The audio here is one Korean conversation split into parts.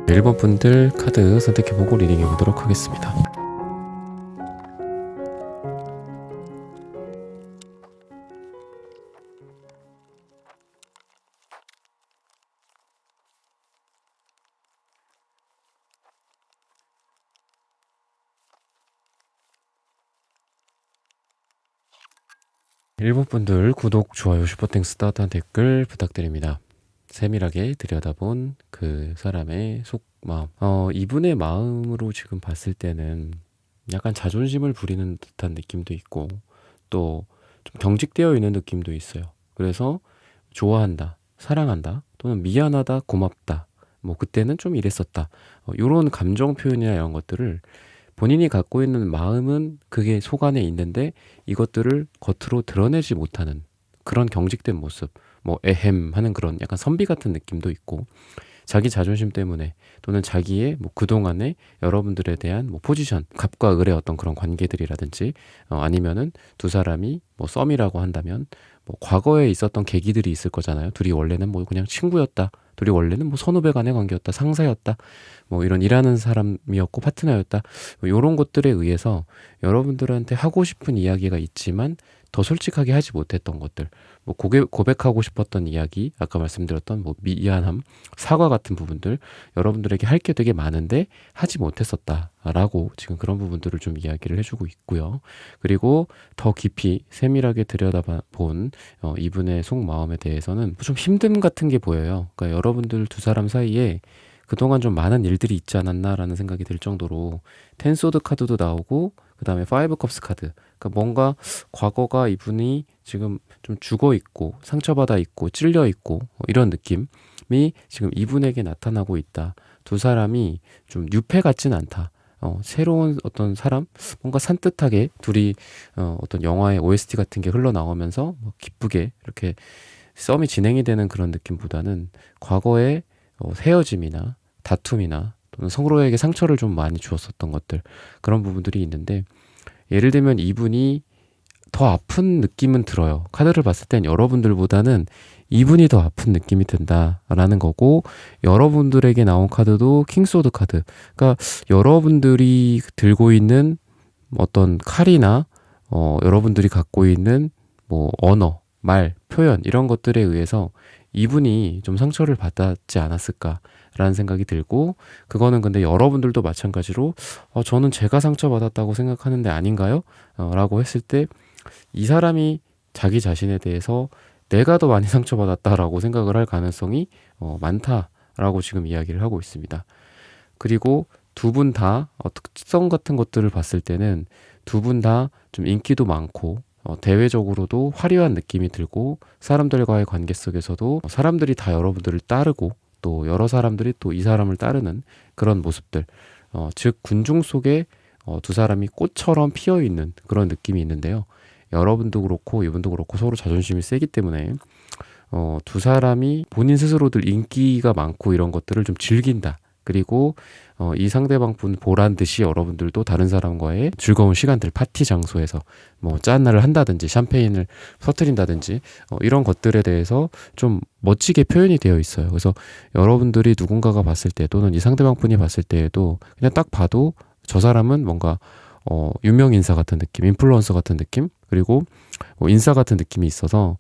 1번 분들 카드 선택해보고 리딩해보도록 하겠습니다. 일본 분들 구독, 좋아요, 슈퍼땡스, 따뜻한 댓글 부탁드립니다. 세밀하게 들여다본 그 사람의 속마음. 이분의 마음으로 지금 봤을 때는 약간 자존심을 부리는 듯한 느낌도 있고 또 좀 경직되어 있는 느낌도 있어요. 그래서 좋아한다, 사랑한다, 또는 미안하다, 고맙다, 뭐 그때는 좀 이랬었다, 이런 감정 표현이나 이런 것들을 본인이 갖고 있는 마음은 그게 속 안에 있는데 이것들을 겉으로 드러내지 못하는 그런 경직된 모습, 뭐 에헴 하는 그런 약간 선비 같은 느낌도 있고, 자기 자존심 때문에 또는 자기의 뭐 그동안의 여러분들에 대한 뭐 포지션, 갑과 을의 어떤 그런 관계들이라든지, 아니면은 두 사람이 뭐 썸이라고 한다면 뭐 과거에 있었던 계기들이 있을 거잖아요. 둘이 원래는 뭐 그냥 친구였다, 둘이 원래는 뭐 선후배 간의 관계였다, 상사였다, 뭐 이런 일하는 사람이었고 파트너였다, 뭐 이런 것들에 의해서 여러분들한테 하고 싶은 이야기가 있지만 더 솔직하게 하지 못했던 것들, 뭐 고백하고 싶었던 이야기, 아까 말씀드렸던 뭐 미안함, 사과 같은 부분들, 여러분들에게 할 게 되게 많은데 하지 못했었다라고 지금 그런 부분들을 좀 이야기를 해주고 있고요. 그리고 더 깊이 세밀하게 들여다본 이분의 속마음에 대해서는 좀 힘듦 같은 게 보여요. 그러니까 여러분들 두 사람 사이에 그동안 좀 많은 일들이 있지 않았나라는 생각이 들 정도로 텐소드 카드도 나오고, 그 다음에 파이브 컵스 카드, 그러니까 뭔가 과거가 이분이 지금 좀 죽어 있고 상처받아 있고 찔려 있고 이런 느낌이 지금 이분에게 나타나고 있다. 두 사람이 좀 뉴페 같진 않다. 새로운 어떤 사람, 뭔가 산뜻하게 둘이 어떤 영화의 OST 같은 게 흘러나오면서 뭐 기쁘게 이렇게 썸이 진행이 되는 그런 느낌보다는 과거의 헤어짐이나 다툼이나 또는 서로에게 상처를 좀 많이 주었었던 것들, 그런 부분들이 있는데, 예를 들면 이분이 더 아픈 느낌은 들어요. 카드를 봤을 땐 여러분들보다는 이분이 더 아픈 느낌이 든다라는 거고, 여러분들에게 나온 카드도 킹소드 카드, 그러니까 여러분들이 들고 있는 어떤 칼이나 여러분들이 갖고 있는 뭐 언어, 말, 표현, 이런 것들에 의해서 이분이 좀 상처를 받았지 않았을까라는 생각이 들고, 그거는 근데 여러분들도 마찬가지로 저는 제가 상처받았다고 생각하는데 아닌가요? 라고 했을 때 이 사람이 자기 자신에 대해서 내가 더 많이 상처받았다라고 생각을 할 가능성이 많다라고 지금 이야기를 하고 있습니다. 그리고 두 분 다 특성 같은 것들을 봤을 때는 두 분 다 좀 인기도 많고 대외적으로도 화려한 느낌이 들고, 사람들과의 관계 속에서도 사람들이 다 여러분들을 따르고 또 여러 사람들이 또 이 사람을 따르는 그런 모습들, 즉 군중 속에 두 사람이 꽃처럼 피어 있는 그런 느낌이 있는데요. 여러분도 그렇고 이분도 그렇고 서로 자존심이 세기 때문에 두 사람이 본인 스스로들 인기가 많고 이런 것들을 좀 즐긴다. 그리고 이 상대방 분 보란 듯이 여러분들도 다른 사람과의 즐거운 시간들, 파티 장소에서 뭐 짠날을 한다든지 샴페인을 터뜨린다든지 이런 것들에 대해서 좀 멋지게 표현이 되어 있어요. 그래서 여러분들이 누군가가 봤을 때 또는 이 상대방 분이 봤을 때에도 그냥 딱 봐도 저 사람은 뭔가 유명 인사 같은 느낌, 인플루언서 같은 느낌, 그리고 인싸 같은 느낌이 있어서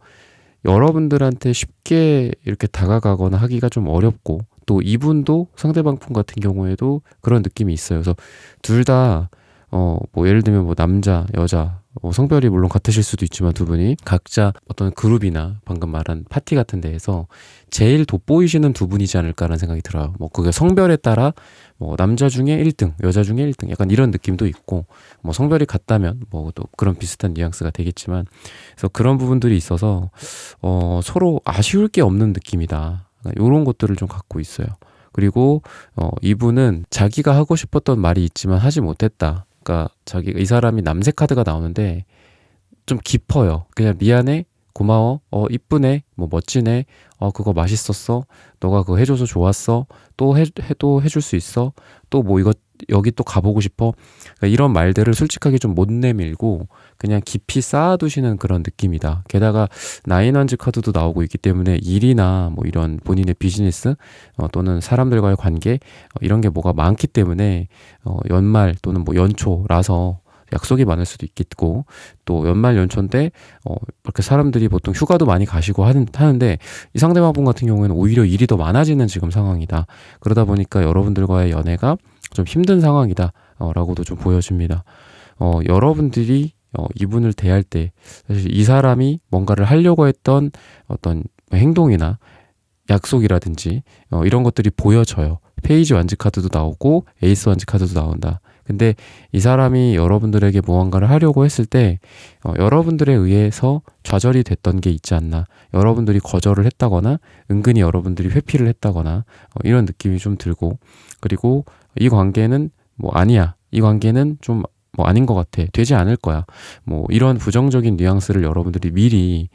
여러분들한테 쉽게 이렇게 다가가거나 하기가 좀 어렵고, 또 이분도 상대방 분 같은 경우에도 그런 느낌이 있어요. 그래서 둘 다 뭐 예를 들면 뭐 남자, 여자, 성별이 물론 같으실 수도 있지만 두 분이 각자 어떤 그룹이나 방금 말한 파티 같은 데에서 제일 돋보이시는 두 분이지 않을까라는 생각이 들어요. 뭐 그게 성별에 따라 뭐 남자 중에 1등, 여자 중에 1등, 약간 이런 느낌도 있고, 뭐 성별이 같다면 뭐 또 그런 비슷한 뉘앙스가 되겠지만, 그래서 그런 부분들이 있어서 서로 아쉬울 게 없는 느낌이다. 이런 것들을 좀 갖고 있어요. 그리고 이분은 자기가 하고 싶었던 말이 있지만 하지 못했다. 그러니까 이 사람이 남색 카드가 나오는데 좀 깊어요. 그냥 미안해, 고마워, 이쁘네, 뭐 멋지네, 그거 맛있었어, 너가 그거 해줘서 좋았어, 또 해줄 수 있어, 또 뭐 이거 여기 또 가보고 싶어. 그러니까 이런 말들을 솔직하게 좀 못 내밀고 그냥 깊이 쌓아두시는 그런 느낌이다. 게다가 나인원즈 카드도 나오고 있기 때문에 일이나 뭐 이런 본인의 비즈니스 또는 사람들과의 관계 이런 게 뭐가 많기 때문에 연말 또는 뭐 연초라서 약속이 많을 수도 있겠고, 또 연말 연초인데 이렇게 사람들이 보통 휴가도 많이 가시고 하는데 이 상대방 같은 경우에는 오히려 일이 더 많아지는 지금 상황이다. 그러다 보니까 여러분들과의 연애가 좀 힘든 상황이다 라고도 좀 보여집니다. 여러분들이 이분을 대할 때 사실 이 사람이 뭔가를 하려고 했던 어떤 행동이나 약속이라든지 이런 것들이 보여져요. 페이지 완즈 카드도 나오고 에이스 완즈 카드도 나온다. 근데 이 사람이 여러분들에게 무언가를 하려고 했을 때 여러분들에 의해서 좌절이 됐던 게 있지 않나, 여러분들이 거절을 했다거나 은근히 여러분들이 회피를 했다거나 이런 느낌이 좀 들고, 그리고 이 관계는 뭐 아니야, 이 관계는 좀 뭐 아닌 것 같아, 되지 않을 거야, 뭐 이런 부정적인 뉘앙스를 여러분들이 미리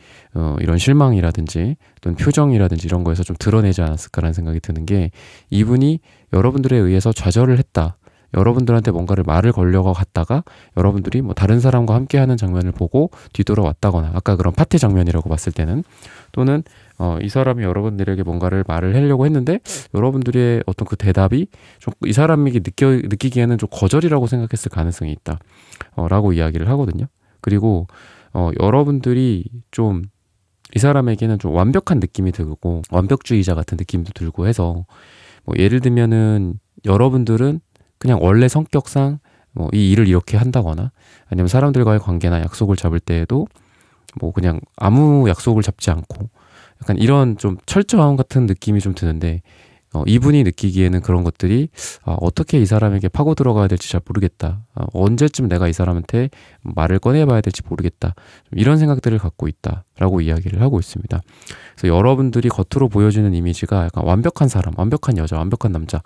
이런 실망이라든지 또는 표정이라든지 이런 거에서 좀 드러내지 않았을까라는 생각이 드는 게, 이분이 여러분들에 의해서 좌절을 했다, 여러분들한테 뭔가를 말을 걸려고 갔다가 여러분들이 뭐 다른 사람과 함께하는 장면을 보고 뒤돌아왔다거나, 아까 그런 파티 장면이라고 봤을 때는, 또는 이 사람이 여러분들에게 뭔가를 말을 하려고 했는데 여러분들의 어떤 그 대답이 좀 이 사람에게 느끼기에는 좀 거절이라고 생각했을 가능성이 있다 라고 이야기를 하거든요. 그리고 여러분들이 좀 이 사람에게는 좀 완벽한 느낌이 들고 완벽주의자 같은 느낌도 들고 해서, 뭐 예를 들면은 여러분들은 그냥 원래 성격상 뭐 이 일을 이렇게 한다거나, 아니면 사람들과의 관계나 약속을 잡을 때에도 뭐 그냥 아무 약속을 잡지 않고 약간 이런 좀 철저함 같은 느낌이 좀 드는데, 이분이 느끼기에는 그런 것들이 어떻게 이 사람에게 파고 들어가야 될지 잘 모르겠다, 언제쯤 내가 이 사람한테 말을 꺼내봐야 될지 모르겠다, 이런 생각들을 갖고 있다라고 이야기를 하고 있습니다. 그래서 여러분들이 겉으로 보여지는 이미지가 약간 완벽한 사람, 완벽한 여자, 완벽한 남자,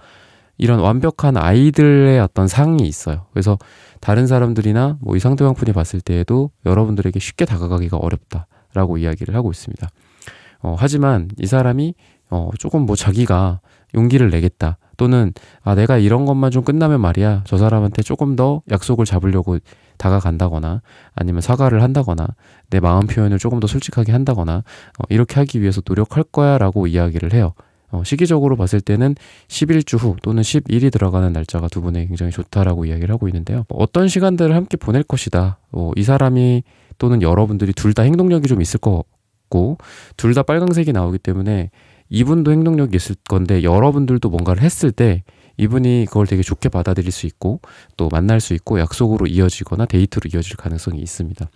이런 완벽한 아이들의 어떤 상이 있어요. 그래서 다른 사람들이나 뭐 이 상대방 분이 봤을 때에도 여러분들에게 쉽게 다가가기가 어렵다라고 이야기를 하고 있습니다. 하지만 이 사람이 조금 뭐 자기가 용기를 내겠다, 또는 내가 이런 것만 좀 끝나면 말이야 저 사람한테 조금 더 약속을 잡으려고 다가간다거나, 아니면 사과를 한다거나 내 마음 표현을 조금 더 솔직하게 한다거나 이렇게 하기 위해서 노력할 거야 라고 이야기를 해요. 시기적으로 봤을 때는 10일주 후 또는 10일이 들어가는 날짜가 두 분에게 굉장히 좋다라고 이야기를 하고 있는데요. 어떤 시간들을 함께 보낼 것이다, 이 사람이 또는 여러분들이 둘 다 행동력이 좀 있을 것 같고, 둘 다 빨강색이 나오기 때문에 이분도 행동력이 있을 건데 여러분들도 뭔가를 했을 때 이분이 그걸 되게 좋게 받아들일 수 있고 또 만날 수 있고 약속으로 이어지거나 데이트로 이어질 가능성이 있습니다.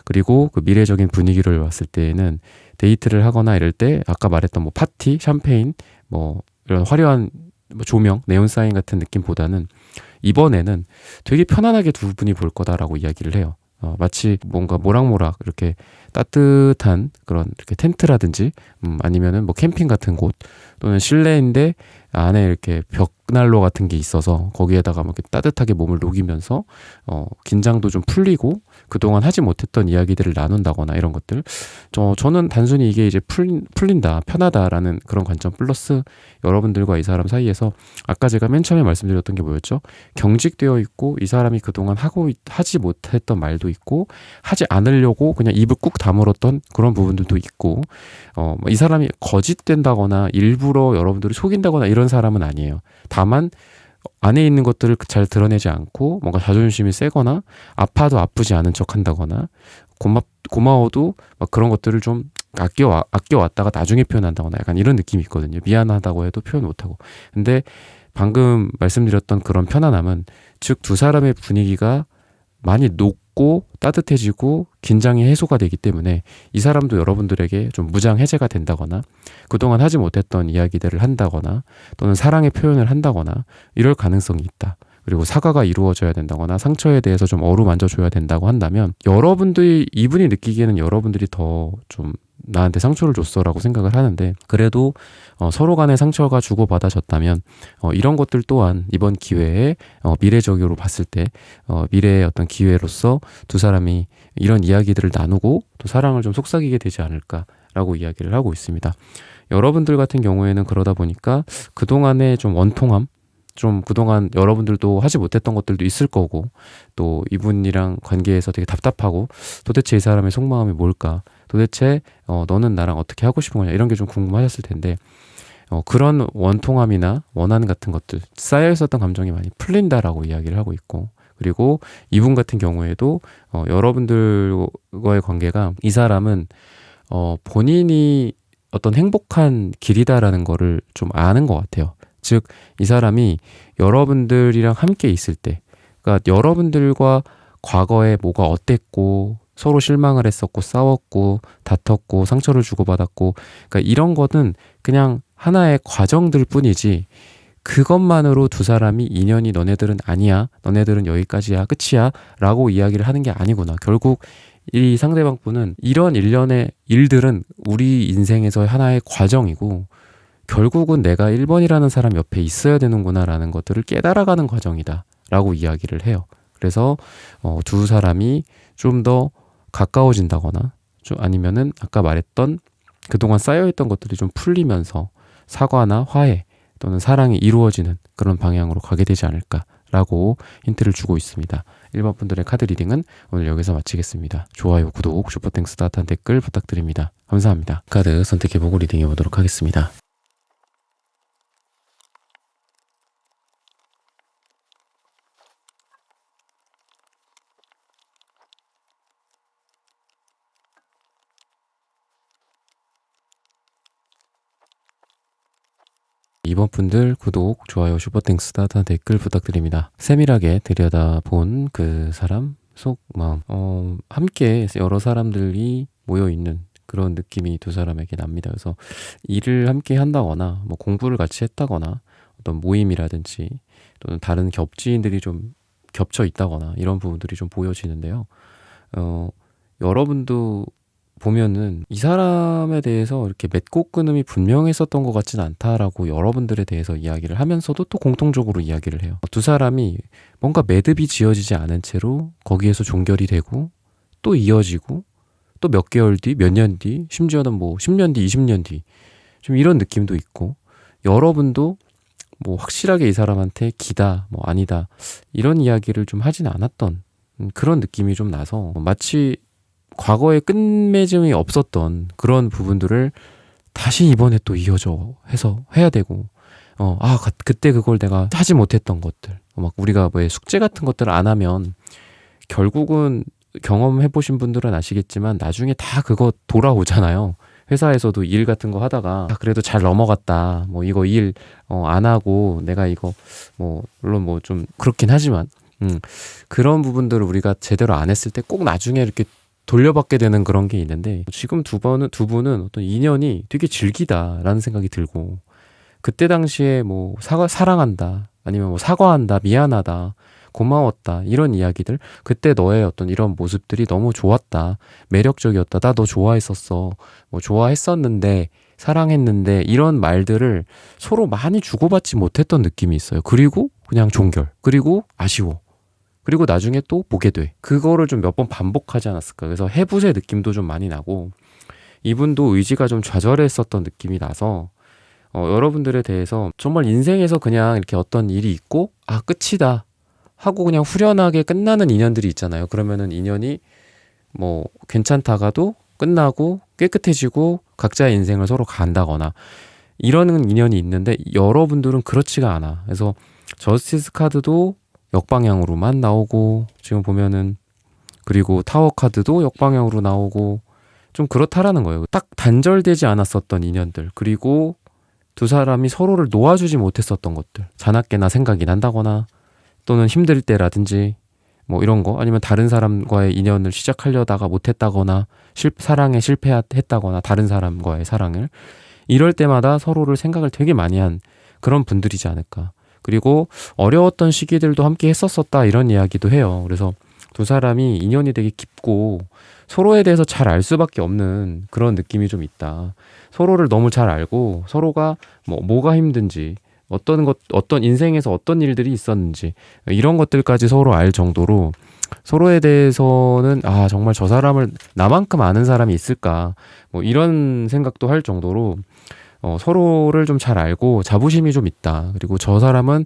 그리고 그 미래적인 분위기를 봤을 때에는 데이트를 하거나 이럴 때 아까 말했던 뭐 파티, 샴페인, 뭐 이런 화려한 뭐 조명, 네온사인 같은 느낌보다는 이번에는 되게 편안하게 두 분이 볼 거다라고 이야기를 해요. 마치 뭔가 모락모락 이렇게 따뜻한 그런 이렇게 텐트라든지 아니면은 뭐 캠핑 같은 곳, 또는 실내인데 안에 이렇게 벽난로 같은 게 있어서 거기에다가 막 이렇게 따뜻하게 몸을 녹이면서 긴장도 좀 풀리고 그동안 하지 못했던 이야기들을 나눈다거나 이런 것들, 저는 단순히 이게 이제 풀린다, 편하다라는 그런 관점 플러스 여러분들과 이 사람 사이에서 아까 제가 맨 처음에 말씀드렸던 게 뭐였죠? 경직되어 있고 이 사람이 그동안 하지 못했던 말도 있고 하지 않으려고 그냥 입을 꾹 다물었던 그런 부분들도 있고, 이 사람이 거짓된다거나 일부러 여러분들을 속인다거나 이런 사람은 아니에요. 다만 안에 있는 것들을 잘 드러내지 않고 뭔가 자존심이 세거나 아파도 아프지 않은 척 한다거나 고마워도 막 그런 것들을 좀 아껴왔다가 나중에 표현한다거나 약간 이런 느낌이 있거든요. 미안하다고 해도 표현 못하고. 근데 방금 말씀드렸던 그런 편안함은 즉 두 사람의 분위기가 많이 녹고 따뜻해지고 긴장이 해소가 되기 때문에 이 사람도 여러분들에게 좀 무장 해제가 된다거나 그동안 하지 못했던 이야기들을 한다거나 또는 사랑의 표현을 한다거나 이럴 가능성이 있다. 그리고 사과가 이루어져야 된다거나 상처에 대해서 좀 어루만져줘야 된다고 한다면 이분이 느끼기에는 여러분들이 더 좀 나한테 상처를 줬어라고 생각을 하는데, 그래도 서로 간의 상처가 주고받아졌다면 이런 것들 또한 이번 기회에 미래적으로 봤을 때 미래의 어떤 기회로서 두 사람이 이런 이야기들을 나누고 또 사랑을 좀 속삭이게 되지 않을까라고 이야기를 하고 있습니다. 여러분들 같은 경우에는 그러다 보니까 그동안의 좀 원통함, 좀 그동안 여러분들도 하지 못했던 것들도 있을 거고, 또 이분이랑 관계에서 되게 답답하고, 도대체 이 사람의 속마음이 뭘까? 도대체 너는 나랑 어떻게 하고 싶은 거냐? 이런 게 좀 궁금하셨을 텐데, 그런 원통함이나 원한 같은 것들, 쌓여 있었던 감정이 많이 풀린다라고 이야기를 하고 있고, 그리고 이분 같은 경우에도 여러분들과의 관계가, 이 사람은 본인이 어떤 행복한 길이다라는 거를 좀 아는 것 같아요. 즉, 이 사람이 여러분들이랑 함께 있을 때, 그러니까 여러분들과 과거에 뭐가 어땠고, 서로 실망을 했었고, 싸웠고, 다퉜고, 상처를 주고받았고, 그러니까 이런 거는 그냥 하나의 과정들 뿐이지, 그것만으로 두 사람이 인연이 너네들은 아니야, 너네들은 여기까지야, 끝이야 라고 이야기를 하는 게 아니구나. 결국 이 상대방 분은 이런 일련의 일들은 우리 인생에서의 하나의 과정이고, 결국은 내가 1번이라는 사람 옆에 있어야 되는구나 라는 것들을 깨달아가는 과정이다 라고 이야기를 해요. 그래서 두 사람이 좀 더 가까워진다거나, 좀 아니면은 아까 말했던 그동안 쌓여있던 것들이 좀 풀리면서 사과나 화해 또는 사랑이 이루어지는 그런 방향으로 가게 되지 않을까라고 힌트를 주고 있습니다. 1번 분들의 카드 리딩은 오늘 여기서 마치겠습니다. 좋아요, 구독, 슈퍼땡스, 따뜻한 댓글 부탁드립니다. 감사합니다. 카드 선택해보고 리딩해 보도록 하겠습니다. 이번 분들 구독, 좋아요, 슈퍼땡스, 따뜻한 댓글 부탁드립니다. 세밀하게 들여다본 그 사람 속마음, 함께 여러 사람들이 모여있는 그런 느낌이 두 사람에게 납니다. 그래서 일을 함께 한다거나, 뭐 공부를 같이 했다거나, 어떤 모임이라든지 또는 다른 겹지인들이 좀 겹쳐 있다거나 이런 부분들이 좀 보여지는데요. 여러분도 보면은 이 사람에 대해서 이렇게 맺고 끊음이 분명했었던 것 같지는 않다라고 여러분들에 대해서 이야기를 하면서도 또 공통적으로 이야기를 해요. 두 사람이 뭔가 매듭이 지어지지 않은 채로 거기에서 종결이 되고 또 이어지고 또 몇 개월 뒤, 몇 년 뒤, 심지어는 뭐 10년 뒤, 20년 뒤 좀 이런 느낌도 있고, 여러분도 뭐 확실하게 이 사람한테 기다, 뭐 아니다 이런 이야기를 좀 하진 않았던 그런 느낌이 좀 나서, 마치 과거에 끝맺음이 없었던 그런 부분들을 다시 이번에 또 이어져 해서 해야 되고, 그때 그걸 내가 하지 못했던 것들, 막 우리가 왜 숙제 같은 것들을 안 하면 결국은 경험해 보신 분들은 아시겠지만 나중에 다 그거 돌아오잖아요. 회사에서도 일 같은 거 하다가 그래도 잘 넘어갔다, 뭐 이거 일 안 하고 내가 이거 뭐 물론 뭐 좀 그렇긴 하지만 그런 부분들을 우리가 제대로 안 했을 때 꼭 나중에 이렇게 돌려받게 되는 그런 게 있는데, 지금 두 분은 어떤 인연이 되게 질기다라는 생각이 들고, 그때 당시에 뭐 사랑한다, 아니면 뭐 사과한다, 미안하다, 고마웠다 이런 이야기들, 그때 너의 어떤 이런 모습들이 너무 좋았다, 매력적이었다, 나 너 좋아했었어, 뭐 좋아했었는데, 사랑했는데, 이런 말들을 서로 많이 주고받지 못했던 느낌이 있어요. 그리고 그냥 종결, 그리고 아쉬워, 그리고 나중에 또 보게 돼. 그거를 좀 몇 번 반복하지 않았을까. 그래서 해부세 느낌도 좀 많이 나고, 이분도 의지가 좀 좌절했었던 느낌이 나서 여러분들에 대해서 정말 인생에서 그냥 이렇게 어떤 일이 있고 끝이다 하고 그냥 후련하게 끝나는 인연들이 있잖아요. 그러면은 인연이 뭐 괜찮다가도 끝나고 깨끗해지고 각자의 인생을 서로 간다거나 이러는 인연이 있는데, 여러분들은 그렇지가 않아. 그래서 저스티스 카드도 역방향으로만 나오고, 지금 보면은, 그리고 타워 카드도 역방향으로 나오고, 좀 그렇다라는 거예요. 딱 단절되지 않았었던 인연들, 그리고 두 사람이 서로를 놓아주지 못했었던 것들, 자나깨나 생각이 난다거나, 또는 힘들 때라든지 뭐 이런 거, 아니면 다른 사람과의 인연을 시작하려다가 못했다거나, 사랑에 실패했다거나, 다른 사람과의 사랑을, 이럴 때마다 서로를 생각을 되게 많이 한 그런 분들이지 않을까. 그리고 어려웠던 시기들도 함께 했었었다 이런 이야기도 해요. 그래서 두 사람이 인연이 되게 깊고 서로에 대해서 잘 알 수밖에 없는 그런 느낌이 좀 있다. 서로를 너무 잘 알고 서로가 뭐가 힘든지, 어떤 인생에서 어떤 일들이 있었는지 이런 것들까지 서로 알 정도로, 서로에 대해서는 정말 저 사람을 나만큼 아는 사람이 있을까, 뭐 이런 생각도 할 정도로 서로를 좀 잘 알고 자부심이 좀 있다. 그리고 저 사람은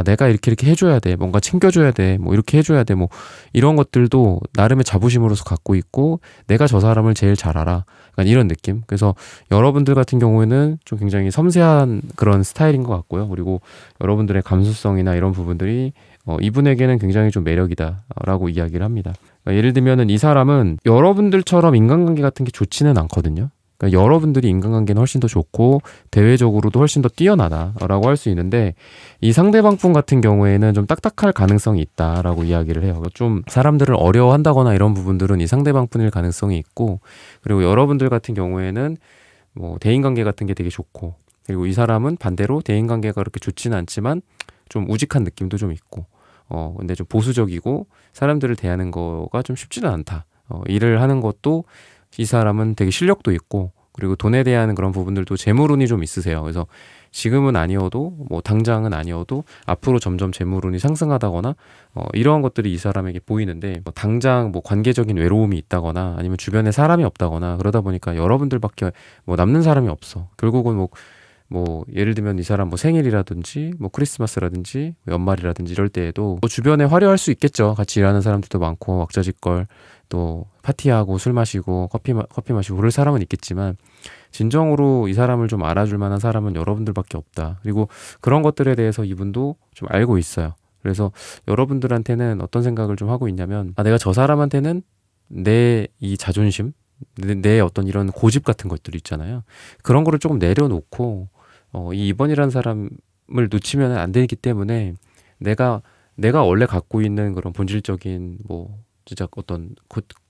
내가 이렇게 해줘야 돼. 뭔가 챙겨줘야 돼. 뭐 이렇게 해줘야 돼. 뭐 이런 것들도 나름의 자부심으로서 갖고 있고 내가 저 사람을 제일 잘 알아. 약간 이런 느낌. 그래서 여러분들 같은 경우에는 좀 굉장히 섬세한 그런 스타일인 것 같고요. 그리고 여러분들의 감수성이나 이런 부분들이 이분에게는 굉장히 좀 매력이다라고 이야기를 합니다. 그러니까 예를 들면은 이 사람은 여러분들처럼 인간관계 같은 게 좋지는 않거든요. 그러니까 여러분들이 인간관계는 훨씬 더 좋고 대외적으로도 훨씬 더 뛰어나다라고 할 수 있는데 이 상대방 분 같은 경우에는 좀 딱딱할 가능성이 있다라고 이야기를 해요. 좀 사람들을 어려워한다거나 이런 부분들은 이 상대방 분일 가능성이 있고 그리고 여러분들 같은 경우에는 뭐 대인관계 같은 게 되게 좋고 그리고 이 사람은 반대로 대인관계가 그렇게 좋지는 않지만 좀 우직한 느낌도 좀 있고 근데 좀 보수적이고 사람들을 대하는 거가 좀 쉽지는 않다. 일을 하는 것도 이 사람은 되게 실력도 있고 그리고 돈에 대한 그런 부분들도 재물운이 좀 있으세요. 그래서 지금은 아니어도 뭐 당장은 아니어도 앞으로 점점 재물운이 상승하다거나 이러한 것들이 이 사람에게 보이는데 뭐 당장 뭐 관계적인 외로움이 있다거나 아니면 주변에 사람이 없다거나 그러다 보니까 여러분들밖에 뭐 남는 사람이 없어. 결국은 뭐 예를 들면 이 사람 뭐 생일이라든지 뭐 크리스마스라든지 연말이라든지 이럴 때에도 뭐 주변에 화려할 수 있겠죠. 같이 일하는 사람들도 많고 왁자지껄 또 파티하고 술 마시고 커피 마시고 그럴 사람은 있겠지만 진정으로 이 사람을 좀 알아줄 만한 사람은 여러분들밖에 없다. 그리고 그런 것들에 대해서 이분도 좀 알고 있어요. 그래서 여러분들한테는 어떤 생각을 좀 하고 있냐면 내가 저 사람한테는 내 이 자존심 내 어떤 이런 고집 같은 것들 있잖아요. 그런 거를 조금 내려놓고 이 2번이라는 사람을 놓치면 안 되기 때문에 내가 원래 갖고 있는 그런 본질적인 뭐 진짜 어떤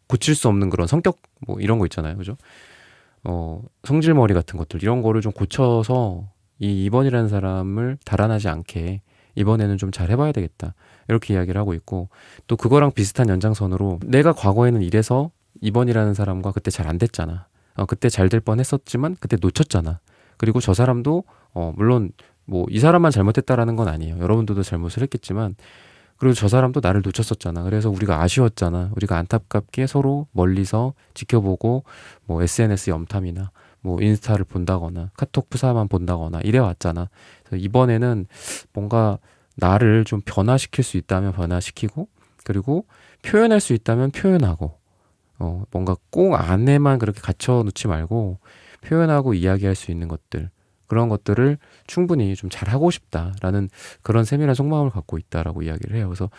고칠 수 없는 그런 성격 뭐 이런 거 있잖아요. 그죠? 성질머리 같은 것들 이런 거를 좀 고쳐서 이 2번이라는 사람을 달아나지 않게 이번에는 좀 잘 해봐야 되겠다. 이렇게 이야기를 하고 있고 또 그거랑 비슷한 연장선으로 내가 과거에는 이래서 2번이라는 사람과 그때 잘 안 됐잖아. 그때 잘 될 뻔했었지만 그때 놓쳤잖아. 그리고 저 사람도 물론 뭐 이 사람만 잘못했다라는 건 아니에요. 여러분들도 잘못을 했겠지만 그리고 저 사람도 나를 놓쳤었잖아. 그래서 우리가 아쉬웠잖아. 우리가 안타깝게 서로 멀리서 지켜보고 뭐 SNS 염탐이나 뭐 인스타를 본다거나 카톡 프사만 본다거나 이래왔잖아. 그래서 이번에는 뭔가 나를 좀 변화시킬 수 있다면 변화시키고 그리고 표현할 수 있다면 표현하고 뭔가 꼭 안에만 그렇게 갇혀 놓지 말고 표현하고 이야기할 수 있는 것들 그런 것들을 충분히 좀 잘하고 싶다라는 그런 세밀한 속마음을 갖고 있다라고 이야기를 해요. 그래서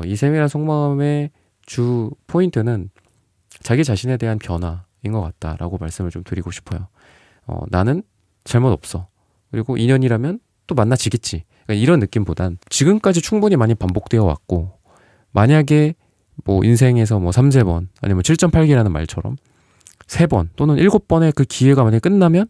이 세밀한 속마음의 주 포인트는 자기 자신에 대한 변화인 것 같다라고 말씀을 좀 드리고 싶어요. 나는 잘못 없어. 그리고 인연이라면 또 만나지겠지. 그러니까 이런 느낌보단 지금까지 충분히 많이 반복되어 왔고 만약에 뭐 인생에서 뭐 3세번 아니면 7.8기라는 말처럼 3번 또는 7번의 그 기회가 만약에 끝나면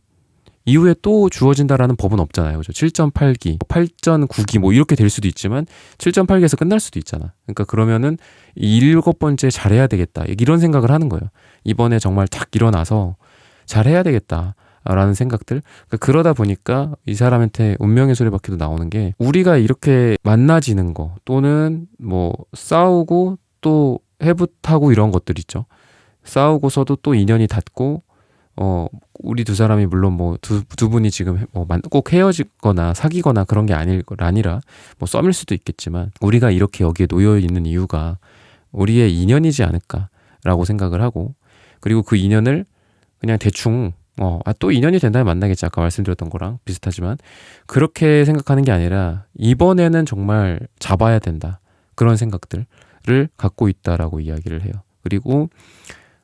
이후에 또 주어진다라는 법은 없잖아요. 그죠? 7.8기, 8.9기 뭐 이렇게 될 수도 있지만 7.8기에서 끝날 수도 있잖아. 그러니까 그러면은 7번째 잘해야 되겠다. 이런 생각을 하는 거예요. 이번에 정말 탁 일어나서 잘해야 되겠다라는 생각들. 그러다 보니까 이 사람한테 운명의 소리밖에도 나오는 게 우리가 이렇게 만나지는 거 또는 뭐 싸우고 또 해붓하고 이런 것들 있죠. 싸우고서도 또 인연이 닿고 우리 두 사람이 물론 뭐 두 분이 지금 꼭 헤어지거나 사귀거나 그런 게 아니라 뭐 썸일 수도 있겠지만 우리가 이렇게 여기에 놓여 있는 이유가 우리의 인연이지 않을까라고 생각을 하고 그리고 그 인연을 그냥 대충 또 인연이 된다면 만나겠지 아까 말씀드렸던 거랑 비슷하지만 그렇게 생각하는 게 아니라 이번에는 정말 잡아야 된다 그런 생각들을 갖고 있다라고 이야기를 해요. 그리고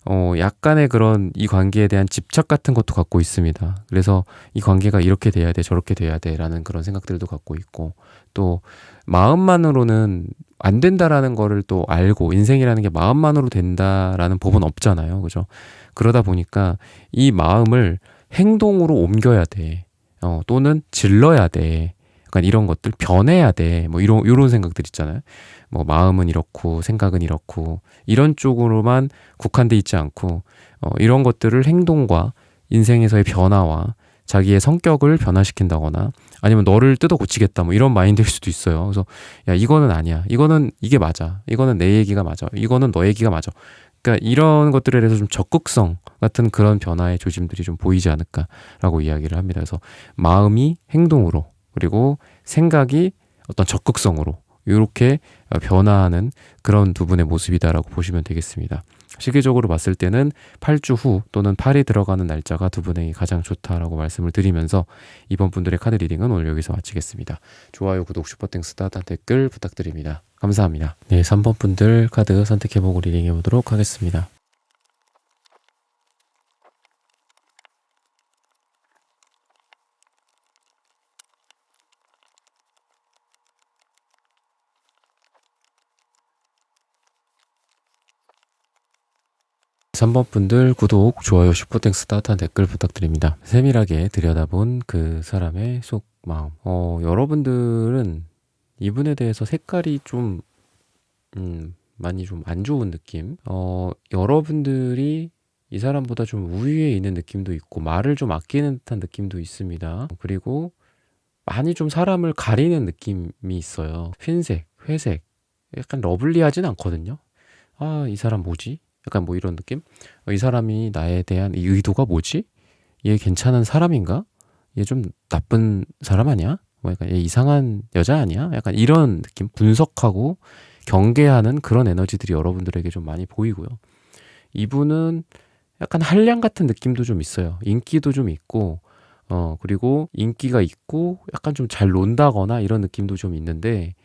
약간의 그런 이 관계에 대한 집착 같은 것도 갖고 있습니다. 그래서 이 관계가 이렇게 돼야 돼, 저렇게 돼야 돼 라는 그런 생각들도 갖고 있고 또 마음만으로는 안 된다라는 거를 또 알고 인생이라는 게 마음만으로 된다라는 법은 없잖아요. 그죠? 그러다 보니까 이 마음을 행동으로 옮겨야 돼. 또는 질러야 돼. 약간 이런 것들 변해야 돼. 뭐 이런 생각들 있잖아요. 뭐 마음은 이렇고 생각은 이렇고 이런 쪽으로만 국한돼 있지 않고 이런 것들을 행동과 인생에서의 변화와 자기의 성격을 변화시킨다거나 아니면 너를 뜯어 고치겠다 뭐 이런 마인드일 수도 있어요. 그래서 야 이거는 아니야. 이거는 이게 맞아. 이거는 내 얘기가 맞아. 이거는 너 얘기가 맞아. 그러니까 이런 것들에 대해서 좀 적극성 같은 그런 변화의 조짐들이 좀 보이지 않을까라고 이야기를 합니다. 그래서 마음이 행동으로, 그리고 생각이 어떤 적극성으로 이렇게 변화하는 그런 두 분의 모습이다라고 보시면 되겠습니다. 시기적으로 봤을 때는 8주 후 또는 8이 들어가는 날짜가 두 분에게 가장 좋다라고 말씀을 드리면서 이번 분들의 카드 리딩은 오늘 여기서 마치겠습니다. 좋아요, 구독, 슈퍼땡스, 따뜻한 댓글 부탁드립니다. 감사합니다. 네, 3번 분들 카드 선택해보고 리딩해보도록 하겠습니다. 삼 번 분들 구독, 좋아요, 슈퍼땡스, 따뜻한 댓글 부탁드립니다. 세밀하게 들여다본 그 사람의 속마음. 여러분들은 이분에 대해서 색깔이 좀 많이 좀 안 좋은 느낌. 여러분들이 이 사람보다 좀 우위에 있는 느낌도 있고 말을 좀 아끼는 듯한 느낌도 있습니다. 그리고 많이 좀 사람을 가리는 느낌이 있어요. 흰색, 회색, 약간 러블리하진 않거든요. 아, 이 사람 뭐지? 약간 뭐 이런 느낌? 이 사람이 나에 대한 이 의도가 뭐지? 얘 괜찮은 사람인가? 얘 좀 나쁜 사람 아니야? 뭐 약간 얘 이상한 여자 아니야? 약간 이런 느낌? 분석하고 경계하는 그런 에너지들이 여러분들에게 좀 많이 보이고요. 이분은 약간 한량 같은 느낌도 좀 있어요. 인기도 좀 있고, 그리고 인기가 있고 약간 좀 잘 논다거나 이런 느낌도 좀 있는데,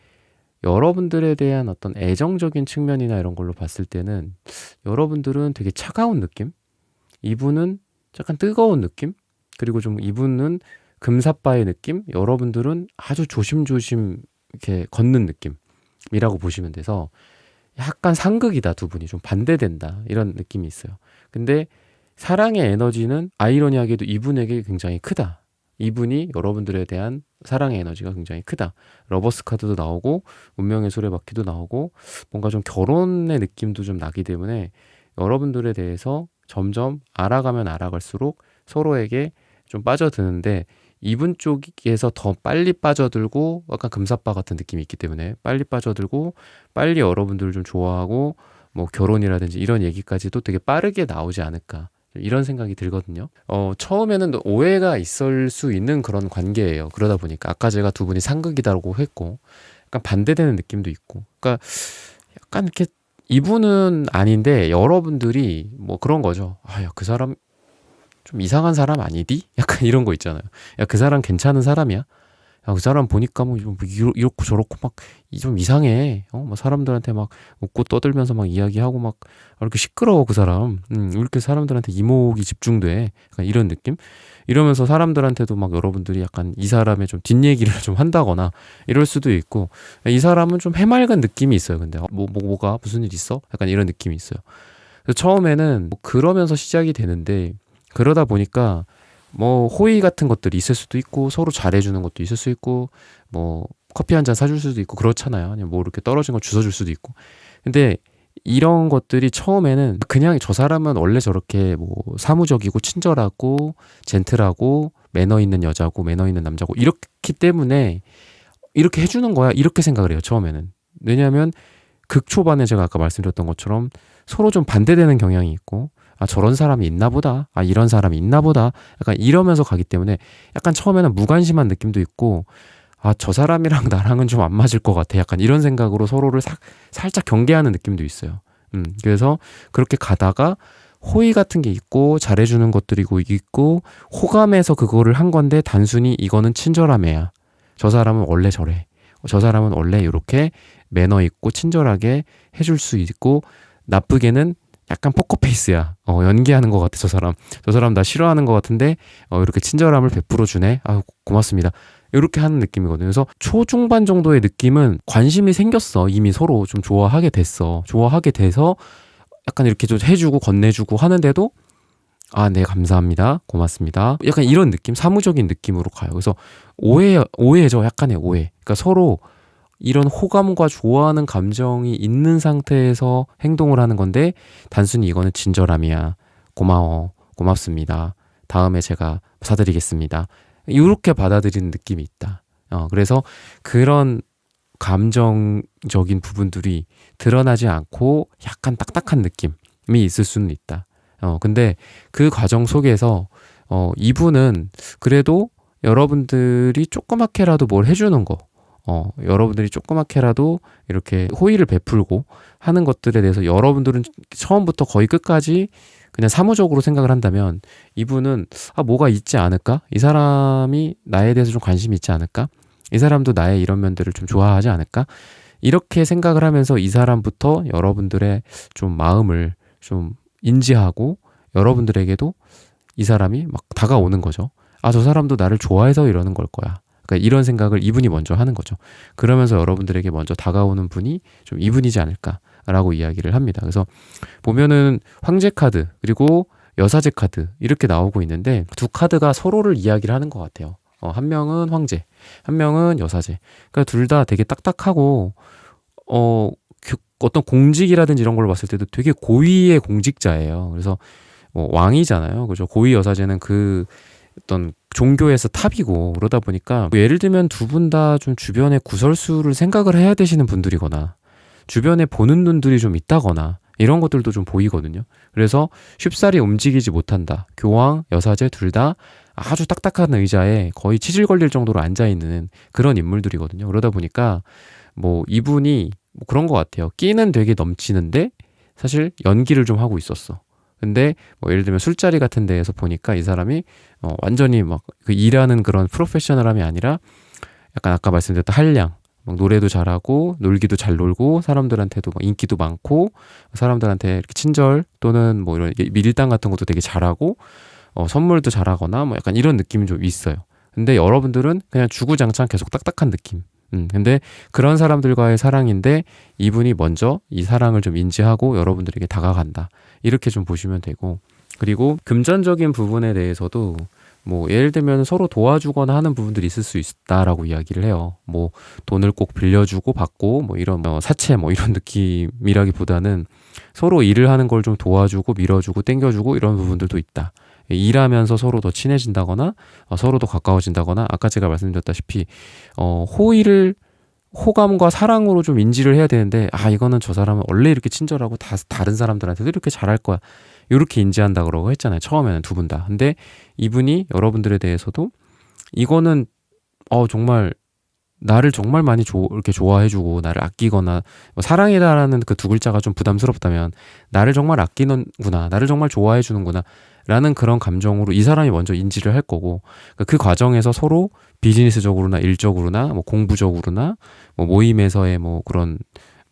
여러분들에 대한 어떤 애정적인 측면이나 이런 걸로 봤을 때는 여러분들은 되게 차가운 느낌? 이분은 약간 뜨거운 느낌? 그리고 좀 이분은 금사빠의 느낌? 여러분들은 아주 조심조심 이렇게 걷는 느낌이라고 보시면 돼서 약간 상극이다, 두 분이. 좀 반대된다. 이런 느낌이 있어요. 근데 사랑의 에너지는 아이러니하게도 이분에게 굉장히 크다. 이분이 여러분들에 대한 사랑의 에너지가 굉장히 크다. 러버스 카드도 나오고 운명의 수레바퀴도 나오고 뭔가 좀 결혼의 느낌도 좀 나기 때문에 여러분들에 대해서 점점 알아가면 알아갈수록 서로에게 좀 빠져드는데, 이분 쪽에서 더 빨리 빠져들고 약간 금사빠 같은 느낌이 있기 때문에 빨리 빠져들고 빨리 여러분들을 좀 좋아하고 뭐 결혼이라든지 이런 얘기까지도 되게 빠르게 나오지 않을까, 이런 생각이 들거든요. 처음에는 오해가 있을 수 있는 그런 관계예요. 그러다 보니까 아까 제가 두 분이 상극이다라고 했고 약간 반대되는 느낌도 있고, 그러니까 약간 이렇게 이분은 아닌데 여러분들이 뭐 그런 거죠. 아, 야, 그 사람 좀 이상한 사람 아니디? 약간 이런 거 있잖아요. 야, 그 사람 괜찮은 사람이야? 야, 그 사람 보니까 뭐 이렇고 저렇고 막 좀 이상해. 막 사람들한테 막 웃고 떠들면서 막 이야기하고 막 이렇게 시끄러워 그 사람. 왜 이렇게 사람들한테 이목이 집중돼? 약간 이런 느낌? 이러면서 사람들한테도 막 여러분들이 약간 이 사람의 좀 뒷얘기를 좀 한다거나 이럴 수도 있고, 이 사람은 좀 해맑은 느낌이 있어요. 근데 뭐가 무슨 일 있어? 약간 이런 느낌이 있어요. 그래서 처음에는 뭐 그러면서 시작이 되는데, 그러다 보니까 뭐 호의 같은 것들이 있을 수도 있고 서로 잘해주는 것도 있을 수 있고 뭐 커피 한 잔 사줄 수도 있고 그렇잖아요. 아니면 뭐 이렇게 떨어진 거 주워줄 수도 있고. 근데 이런 것들이 처음에는 그냥 저 사람은 원래 저렇게 뭐 사무적이고 친절하고 젠틀하고 매너 있는 여자고 매너 있는 남자고 이렇기 때문에 이렇게 해주는 거야, 이렇게 생각을 해요 처음에는. 왜냐하면 극초반에 제가 아까 말씀드렸던 것처럼 서로 좀 반대되는 경향이 있고, 아, 저런 사람이 있나 보다, 아, 이런 사람이 있나 보다, 약간 이러면서 가기 때문에 약간 처음에는 무관심한 느낌도 있고, 아, 저 사람이랑 나랑은 좀 안 맞을 것 같아, 약간 이런 생각으로 서로를 살짝 경계하는 느낌도 있어요. 그래서 그렇게 가다가 호의 같은 게 있고 잘해주는 것들이고 있고 호감해서 그거를 한 건데, 단순히 이거는 친절함이야, 저 사람은 원래 저래, 저 사람은 원래 이렇게 매너 있고 친절하게 해줄 수 있고, 나쁘게는 약간 포커페이스야. 연기하는 것 같아, 저 사람. 저 사람 나 싫어하는 것 같은데, 이렇게 친절함을 베풀어 주네. 아, 고맙습니다. 이렇게 하는 느낌이거든요. 그래서 초중반 정도의 느낌은 관심이 생겼어. 이미 서로 좀 좋아하게 됐어. 좋아하게 돼서 약간 이렇게 좀 해주고 건네주고 하는데도, 아, 네, 감사합니다. 고맙습니다. 약간 이런 느낌, 사무적인 느낌으로 가요. 그래서 오해죠. 약간의 오해. 그러니까 서로 이런 호감과 좋아하는 감정이 있는 상태에서 행동을 하는 건데, 단순히 이거는 친절함이야, 고마워, 고맙습니다, 다음에 제가 사드리겠습니다, 이렇게 받아들이는 느낌이 있다. 그래서 그런 감정적인 부분들이 드러나지 않고 약간 딱딱한 느낌이 있을 수는 있다. 근데 그 과정 속에서 이분은 그래도 여러분들이 조그맣게라도 뭘 해주는 거, 여러분들이 조그맣게라도 이렇게 호의를 베풀고 하는 것들에 대해서 여러분들은 처음부터 거의 끝까지 그냥 사무적으로 생각을 한다면, 이분은 뭐가 있지 않을까? 이 사람이 나에 대해서 좀 관심이 있지 않을까? 이 사람도 나의 이런 면들을 좀 좋아하지 않을까? 이렇게 생각을 하면서 이 사람부터 여러분들의 좀 마음을 좀 인지하고 여러분들에게도 이 사람이 막 다가오는 거죠. 저 사람도 나를 좋아해서 이러는 걸 거야. 그러니까 이런 생각을 이분이 먼저 하는 거죠. 그러면서 여러분들에게 먼저 다가오는 분이 좀 이분이지 않을까라고 이야기를 합니다. 그래서 보면은 황제 카드 그리고 여사제 카드 이렇게 나오고 있는데, 두 카드가 서로를 이야기를 하는 것 같아요. 한 명은 황제, 한 명은 여사제. 그러니까 둘 다 되게 딱딱하고 어떤 공직이라든지 이런 걸 봤을 때도 되게 고위의 공직자예요. 그래서 왕이잖아요. 그죠? 고위 여사제는 그 어떤 종교에서 탑이고, 그러다 보니까 예를 들면 두 분 다 좀 주변에 구설수를 생각을 해야 되시는 분들이거나 주변에 보는 눈들이 좀 있다거나 이런 것들도 좀 보이거든요. 그래서 쉽사리 움직이지 못한다. 교황, 여사제 둘 다 아주 딱딱한 의자에 거의 치질 걸릴 정도로 앉아있는 그런 인물들이거든요. 그러다 보니까 뭐 이분이 뭐 그런 것 같아요. 끼는 되게 넘치는데 사실 연기를 좀 하고 있었어. 근데 뭐 예를 들면 술자리 같은 데에서 보니까 이 사람이 완전히 막 그 일하는 그런 프로페셔널함이 아니라 약간 아까 말씀드렸던 한량, 막 노래도 잘하고 놀기도 잘 놀고 사람들한테도 막 인기도 많고 사람들한테 이렇게 친절 또는 뭐 이런 밀당 같은 것도 되게 잘하고 선물도 잘하거나 뭐 약간 이런 느낌이 좀 있어요. 근데 여러분들은 그냥 주구장창 계속 딱딱한 느낌. 근데 그런 사람들과의 사랑인데 이분이 먼저 이 사랑을 좀 인지하고 여러분들에게 다가간다. 이렇게 좀 보시면 되고, 그리고 금전적인 부분에 대해서도 뭐 예를 들면 서로 도와주거나 하는 부분들이 있을 수 있다라고 이야기를 해요. 뭐 돈을 꼭 빌려주고 받고 뭐 이런 사채 뭐 이런 느낌이라기보다는 서로 일을 하는 걸 좀 도와주고 밀어주고 땡겨주고 이런 부분들도 있다. 일하면서 서로 더 친해진다거나 서로 더 가까워진다거나, 아까 제가 말씀드렸다시피 호의를 호감과 사랑으로 좀 인지를 해야 되는데, 이거는 저 사람은 원래 이렇게 친절하고 다른 사람들한테도 이렇게 잘할 거야, 이렇게 인지한다 그러고 했잖아요, 처음에는 두 분 다. 근데 이분이 여러분들에 대해서도 이거는 정말 나를 정말 많이 이렇게 좋아해주고 나를 아끼거나, 사랑이라는 그 두 글자가 좀 부담스럽다면 나를 정말 아끼는구나, 나를 정말 좋아해주는구나 라는 그런 감정으로 이 사람이 먼저 인지를 할 거고, 그 과정에서 서로 비즈니스적으로나 일적으로나 뭐 공부적으로나 뭐 모임에서의 뭐 그런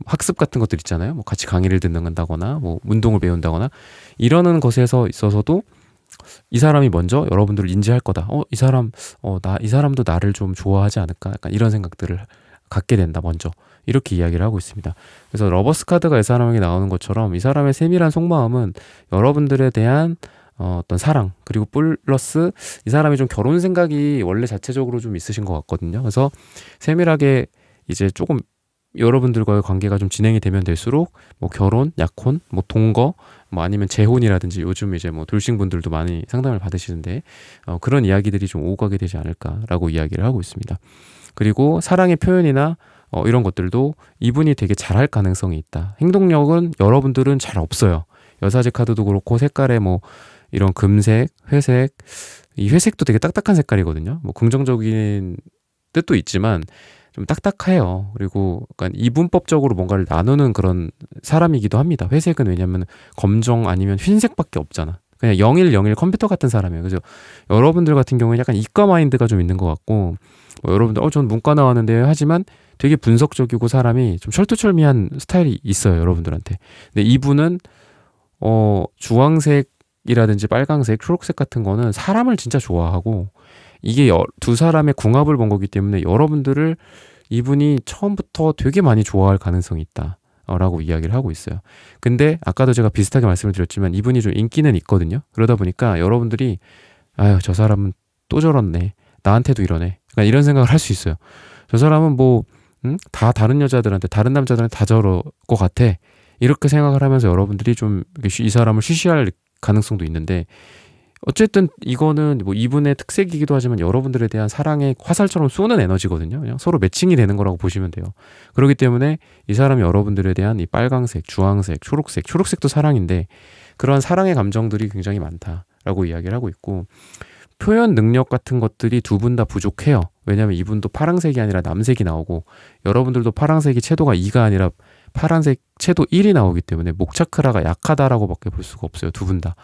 학습 같은 것들 있잖아요. 뭐 같이 강의를 듣는다거나 뭐 운동을 배운다거나 이러는 것에서 있어서도 이 사람이 먼저 여러분들을 인지할 거다. 이 사람도 나를 좀 좋아하지 않을까? 약간 이런 생각들을 갖게 된다, 먼저. 이렇게 이야기를 하고 있습니다. 그래서 러버스 카드가 이 사람에게 나오는 것처럼 이 사람의 세밀한 속마음은 여러분들에 대한 어떤 사랑, 그리고 플러스 이 사람이 좀 결혼 생각이 원래 자체적으로 좀 있으신 것 같거든요. 그래서 세밀하게 이제 조금 여러분들과의 관계가 좀 진행이 되면 될수록 뭐 결혼, 약혼, 뭐 동거, 뭐 아니면 재혼이라든지, 요즘 이제 뭐 돌싱분들도 많이 상담을 받으시는데 그런 이야기들이 좀 오고 가게 되지 않을까라고 이야기를 하고 있습니다. 그리고 사랑의 표현이나 이런 것들도 이분이 되게 잘할 가능성이 있다. 행동력은 여러분들은 잘 없어요. 여사제 카드도 그렇고 색깔에 뭐 이런 금색, 회색, 이 회색도 되게 딱딱한 색깔이거든요. 뭐 긍정적인 뜻도 있지만 좀 딱딱해요. 그리고 약간 이분법적으로 뭔가를 나누는 그런 사람이기도 합니다. 회색은 왜냐면 검정 아니면 흰색밖에 없잖아. 그냥 0101 컴퓨터 같은 사람이에요. 그죠? 여러분들 같은 경우는 약간 이과 마인드가 좀 있는 것 같고, 여러분들 전 문과 나왔는데요 하지만 되게 분석적이고 사람이 좀 철두철미한 스타일이 있어요, 여러분들한테. 근데 이분은 주황색이라든지 빨강색, 초록색 같은 거는 사람을 진짜 좋아하고, 이게 두 사람의 궁합을 본 거기 때문에 여러분들을 이분이 처음부터 되게 많이 좋아할 가능성이 있다 라고 이야기를 하고 있어요. 근데 아까도 제가 비슷하게 말씀을 드렸지만 이분이 좀 인기는 있거든요. 그러다 보니까 여러분들이 저 사람은 또 저렇네, 나한테도 이러네, 약간 이런 생각을 할 수 있어요. 저 사람은 뭐 다 다른 여자들한테, 다른 남자들한테 다 저럴 것 같아, 이렇게 생각을 하면서 여러분들이 좀 이 사람을 쉬쉬할 가능성도 있는데, 어쨌든 이거는 뭐 이분의 특색이기도 하지만 여러분들에 대한 사랑의 화살처럼 쏘는 에너지거든요. 그냥 서로 매칭이 되는 거라고 보시면 돼요. 그렇기 때문에 이 사람이 여러분들에 대한 이 빨강색, 주황색, 초록색도 사랑인데 그런 사랑의 감정들이 굉장히 많다라고 이야기를 하고 있고, 표현 능력 같은 것들이 두 분 다 부족해요. 왜냐하면 이분도 파랑색이 아니라 남색이 나오고, 여러분들도 파랑색이 채도가 2가 아니라 파란색 채도 1이 나오기 때문에 목차크라가 약하다라고 밖에 볼 수가 없어요. 두 분 다.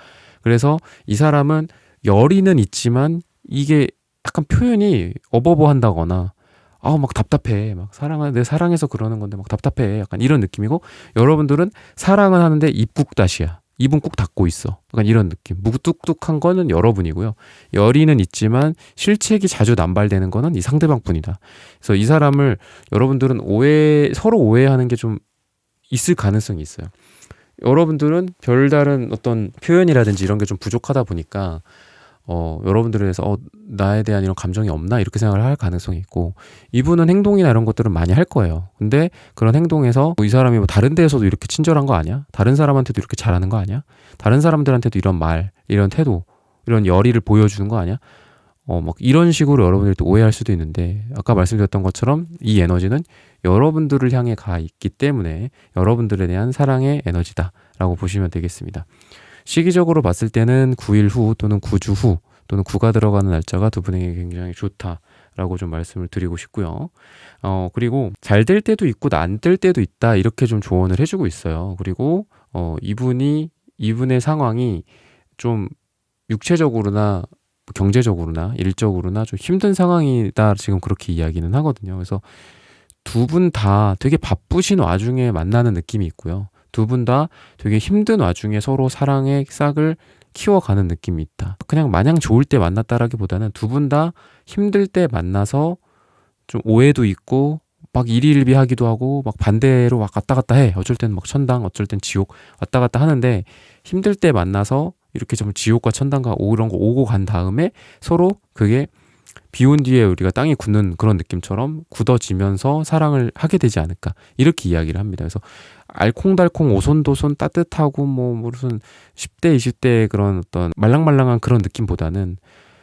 그래서 이 사람은 열의는 있지만 이게 약간 표현이 어버버한다거나 막 답답해. 막 내 사랑해서 그러는 건데 막 답답해. 약간 이런 느낌이고, 여러분들은 사랑은 하는데 입국다시야. 입은 꾹 닫고 있어. 약간 이런 느낌. 무뚝뚝한 거는 여러분이고요. 열의는 있지만 실책이 자주 남발되는 거는 이 상대방뿐이다. 그래서 이 사람을 여러분들은 서로 오해하는 게 좀 있을 가능성이 있어요. 여러분들은 별다른 어떤 표현이라든지 이런 게 좀 부족하다 보니까 여러분들에서 나에 대한 이런 감정이 없나 이렇게 생각을 할 가능성이 있고, 이분은 행동이나 이런 것들은 많이 할 거예요. 근데 그런 행동에서 이 사람이 뭐 다른 데에서도 이렇게 친절한 거 아니야? 다른 사람한테도 이렇게 잘하는 거 아니야? 다른 사람들한테도 이런 말, 이런 태도, 이런 열의를 보여주는 거 아니야? 막 이런 식으로 여러분들이 또 오해할 수도 있는데, 아까 말씀드렸던 것처럼 이 에너지는 여러분들을 향해 가 있기 때문에 여러분들에 대한 사랑의 에너지다라고 보시면 되겠습니다. 시기적으로 봤을 때는 9일 후 또는 9주 후 또는 9가 들어가는 날짜가 두 분에게 굉장히 좋다라고 좀 말씀을 드리고 싶고요. 그리고 잘 될 때도 있고 안 될 때도 있다, 이렇게 좀 조언을 해주고 있어요. 그리고 이분의 상황이 좀 육체적으로나 경제적으로나 일적으로나 좀 힘든 상황이다, 지금 그렇게 이야기는 하거든요. 그래서 두 분 다 되게 바쁘신 와중에 만나는 느낌이 있고요. 두 분 다 되게 힘든 와중에 서로 사랑의 싹을 키워가는 느낌이 있다. 그냥 마냥 좋을 때 만났다라기보다는 두 분 다 힘들 때 만나서 좀 오해도 있고 막 일희일비하기도 하고 막 반대로 막 왔다 갔다 해. 어쩔 땐 막 천당, 어쩔 땐 지옥 왔다 갔다 하는데, 힘들 때 만나서 이렇게 좀 지옥과 천당과 이런 거 오고 간 다음에 서로 그게 비 온 뒤에 우리가 땅이 굳는 그런 느낌처럼 굳어지면서 사랑을 하게 되지 않을까, 이렇게 이야기를 합니다. 그래서 알콩달콩 오손도손 따뜻하고 뭐 무슨 10대 20대의 그런 어떤 말랑말랑한 그런 느낌보다는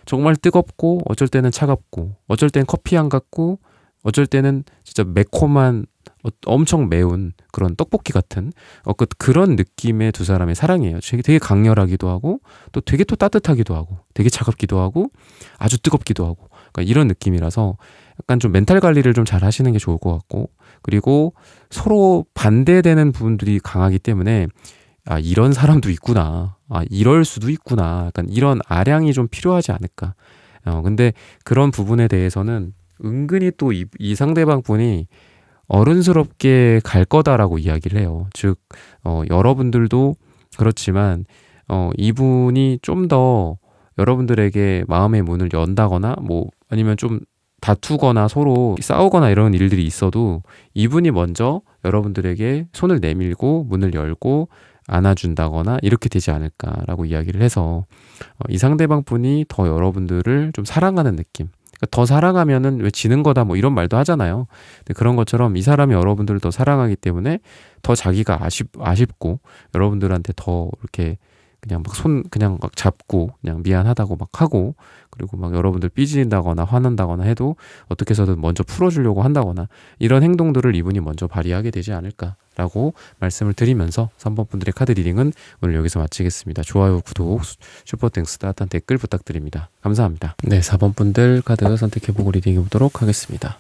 정말 뜨겁고, 어쩔 때는 차갑고, 어쩔 때는 커피 향 같고, 어쩔 때는 진짜 매콤한 엄청 매운 그런 떡볶이 같은 그런 느낌의 두 사람의 사랑이에요. 되게 강렬하기도 하고 또 되게 또 따뜻하기도 하고 되게 차갑기도 하고 아주 뜨겁기도 하고, 그러니까 이런 느낌이라서 약간 좀 멘탈 관리를 좀 잘 하시는 게 좋을 것 같고, 그리고 서로 반대되는 부분들이 강하기 때문에 이런 사람도 있구나, 이럴 수도 있구나, 약간 이런 아량이 좀 필요하지 않을까. 근데 그런 부분에 대해서는 은근히 또 이 상대방 분이 어른스럽게 갈 거다라고 이야기를 해요. 즉 여러분들도 그렇지만 이분이 좀 더 여러분들에게 마음의 문을 연다거나 뭐 아니면 좀 다투거나 서로 싸우거나 이런 일들이 있어도 이분이 먼저 여러분들에게 손을 내밀고 문을 열고 안아준다거나 이렇게 되지 않을까라고 이야기를 해서 이 상대방 분이 더 여러분들을 좀 사랑하는 느낌, 그러니까 더 사랑하면은 왜 지는 거다 뭐 이런 말도 하잖아요. 근데 그런 것처럼 이 사람이 여러분들을 더 사랑하기 때문에 더 자기가 아쉽고 여러분들한테 더 이렇게 그냥 막 잡고 그냥 미안하다고 막 하고, 그리고 막 여러분들 삐진다거나 화난다거나 해도 어떻게 해서든 먼저 풀어주려고 한다거나 이런 행동들을 이분이 먼저 발휘하게 되지 않을까라고 말씀을 드리면서 3번 분들의 카드 리딩은 오늘 여기서 마치겠습니다. 좋아요, 구독, 슈퍼땡스, 따뜻한 댓글 부탁드립니다. 감사합니다. 네, 4번 분들 카드 선택해보고 리딩해 보도록 하겠습니다.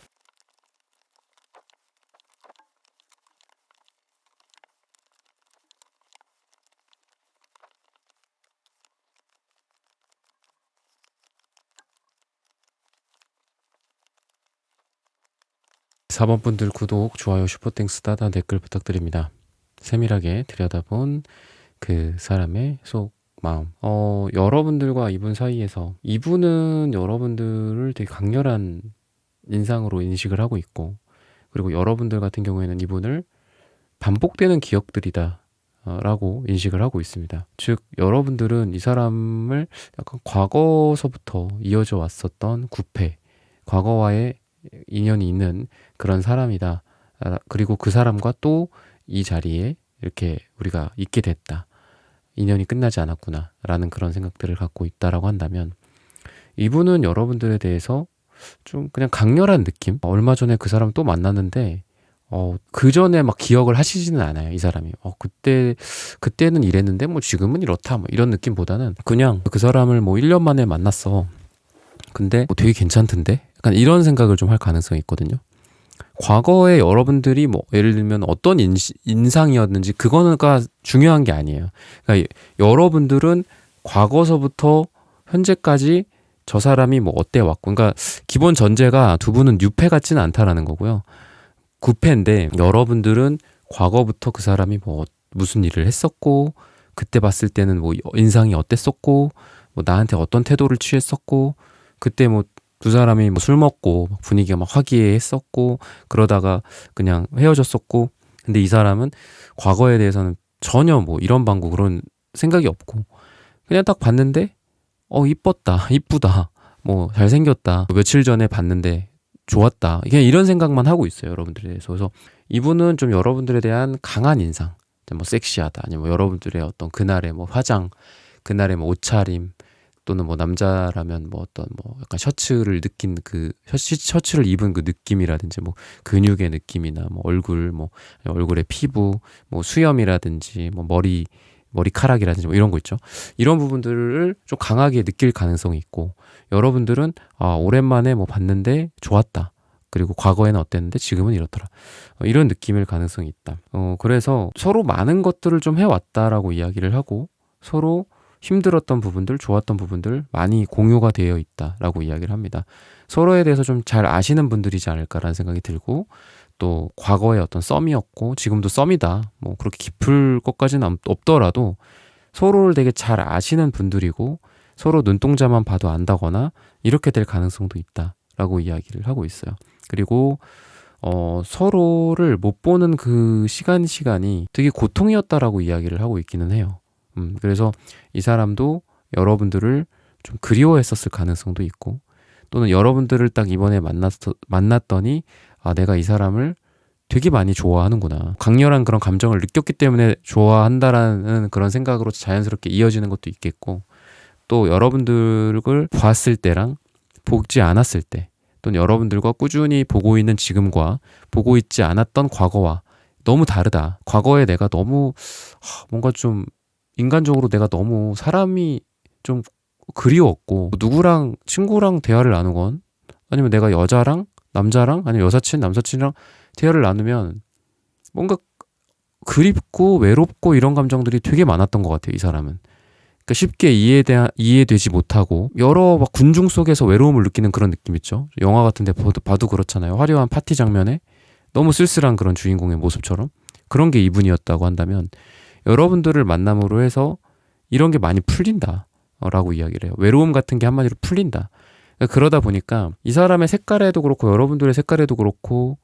4번 분들 구독, 좋아요, 슈퍼땡스, 따뜻한 댓글 부탁드립니다. 세밀하게 들여다본 그 사람의 속 마음. 여러분들과 이분 사이에서 이분은 여러분들을 되게 강렬한 인상으로 인식을 하고 있고, 그리고 여러분들 같은 경우에는 이분을 반복되는 기억들이다 라고 인식을 하고 있습니다. 즉 여러분들은 이 사람을 약간 과거서부터 이어져 왔었던 구패, 과거와의 인연이 있는 그런 사람이다. 그리고 그 사람과 또 이 자리에 이렇게 우리가 있게 됐다, 인연이 끝나지 않았구나 라는 그런 생각들을 갖고 있다라고 한다면, 이분은 여러분들에 대해서 좀 그냥 강렬한 느낌, 얼마 전에 그 사람 또 만났는데 그전에 막 기억을 하시지는 않아요, 이 사람이. 그때는 이랬는데 뭐 지금은 이렇다. 뭐 이런 느낌보다는 그냥 그 사람을 뭐 1년 만에 만났어. 근데 뭐 되게 괜찮던데? 약간 이런 생각을 좀 할 가능성이 있거든요. 과거에 여러분들이 뭐 예를 들면 어떤 인상이었는지 그거가 중요한 게 아니에요. 그러니까 여러분들은 과거서부터 현재까지 저 사람이 뭐 어때 왔고, 그러니까 기본 전제가 두 분은 뉴페 같지는 않다라는 거고요. 구패인데 여러분들은 과거부터 그 사람이 뭐 무슨 일을 했었고, 그때 봤을 때는 뭐 인상이 어땠었고, 뭐 나한테 어떤 태도를 취했었고, 그때 뭐 두 사람이 뭐 술 먹고 분위기가 막 화기애애했었고, 그러다가 그냥 헤어졌었고, 근데 이 사람은 과거에 대해서는 전혀 뭐 이런 방구 그런 생각이 없고, 그냥 딱 봤는데 이뻤다, 이쁘다, 뭐 잘생겼다, 며칠 전에 봤는데 좋았다, 그냥 이런 생각만 하고 있어요, 여러분들에 대해서. 그래서 이분은 좀 여러분들에 대한 강한 인상, 뭐 섹시하다, 아니면 뭐 여러분들의 어떤 그날의 뭐 화장, 그날의 뭐 옷차림, 또는 뭐 남자라면 뭐 어떤 뭐 약간 셔츠를 느낀 그 셔츠를 입은 그 느낌이라든지, 뭐 근육의 느낌이나 뭐 얼굴, 뭐 얼굴의 피부, 뭐 수염이라든지, 뭐 머리카락이라든지 뭐 이런 거 있죠. 이런 부분들을 좀 강하게 느낄 가능성이 있고, 여러분들은 오랜만에 뭐 봤는데 좋았다, 그리고 과거에는 어땠는데 지금은 이렇더라, 이런 느낌일 가능성이 있다. 그래서 서로 많은 것들을 좀 해왔다라고 이야기를 하고, 서로 힘들었던 부분들, 좋았던 부분들 많이 공유가 되어 있다라고 이야기를 합니다. 서로에 대해서 좀 잘 아시는 분들이지 않을까라는 생각이 들고, 또 과거의 어떤 썸이었고 지금도 썸이다, 뭐 그렇게 깊을 것까지는 없더라도 서로를 되게 잘 아시는 분들이고, 서로 눈동자만 봐도 안다거나 이렇게 될 가능성도 있다라고 이야기를 하고 있어요. 그리고 서로를 못 보는 그 시간이 되게 고통이었다라고 이야기를 하고 있기는 해요. 그래서 이 사람도 여러분들을 좀 그리워했었을 가능성도 있고, 또는 여러분들을 딱 이번에 만났더니 내가 이 사람을 되게 많이 좋아하는구나, 강렬한 그런 감정을 느꼈기 때문에 좋아한다라는 그런 생각으로 자연스럽게 이어지는 것도 있겠고, 또 여러분들을 봤을 때랑 보지 않았을 때, 또는 여러분들과 꾸준히 보고 있는 지금과 보고 있지 않았던 과거와 너무 다르다, 과거에 내가 너무 뭔가 좀 인간적으로 내가 너무 사람이 좀 그리웠고, 누구랑 친구랑 대화를 나누건, 아니면 내가 여자랑 남자랑, 아니면 여사친 남사친이랑 대화를 나누면 뭔가 그립고 외롭고 이런 감정들이 되게 많았던 것 같아요, 이 사람은. 그러니까 쉽게 이해되지 못하고 여러 막 군중 속에서 외로움을 느끼는 그런 느낌 있죠. 영화 같은 데 봐도 그렇잖아요. 화려한 파티 장면에 너무 쓸쓸한 그런 주인공의 모습처럼 그런 게 이분이었다고 한다면, 여러분들을 만남으로 해서 이런 게 많이 풀린다 라고 이야기를 해요. 외로움 같은 게 한마디로 풀린다. 그러다 보니까 이 사람의 색깔에도 그렇고 여러분들의 색깔에도 그렇고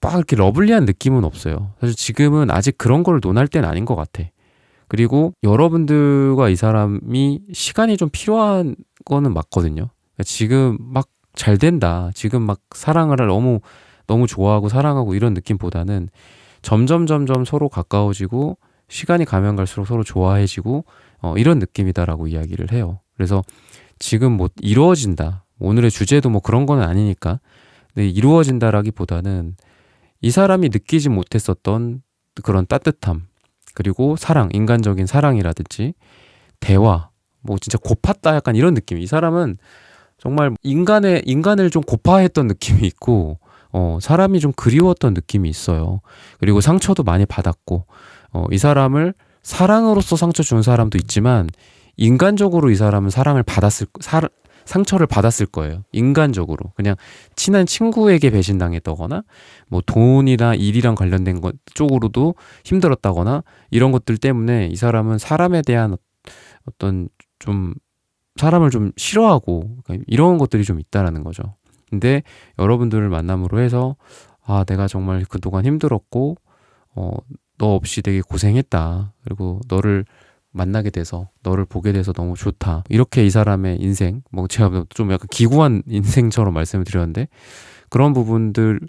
막 이렇게 러블리한 느낌은 없어요. 사실 지금은 아직 그런 걸 논할 때는 아닌 것 같아. 그리고 여러분들과 이 사람이 시간이 좀 필요한 거는 맞거든요. 지금 막 잘 된다, 지금 막 사랑을 너무 좋아하고 사랑하고 이런 느낌보다는 점점 서로 가까워지고 시간이 가면 갈수록 서로 좋아해지고 이런 느낌이다라고 이야기를 해요. 그래서 지금 뭐 이루어진다, 오늘의 주제도 뭐 그런 거는 아니니까, 근데 이루어진다라기보다는 이 사람이 느끼지 못했었던 그런 따뜻함, 그리고 사랑, 인간적인 사랑이라든지 대화, 뭐 진짜 고팠다 약간 이런 느낌. 이 사람은 정말 인간을 좀 고파했던 느낌이 있고, 사람이 좀 그리웠던 느낌이 있어요. 그리고 상처도 많이 받았고, 이 사람을 사랑으로서 상처 준 사람도 있지만, 인간적으로 이 사람은 상처를 받았을 거예요. 인간적으로. 그냥 친한 친구에게 배신당했다거나, 뭐 돈이나 일이랑 관련된 것 쪽으로도 힘들었다거나, 이런 것들 때문에 이 사람은 사람에 대한 어떤 좀 사람을 좀 싫어하고 이런 것들이 좀 있다라는 거죠. 근데 여러분들을 만남으로 해서 내가 정말 그동안 힘들었고 너 없이 되게 고생했다, 그리고 너를 만나게 돼서, 너를 보게 돼서 너무 좋다, 이렇게 이 사람의 인생, 뭐 제가 좀 약간 기구한 인생처럼 말씀을 드렸는데, 그런 부분들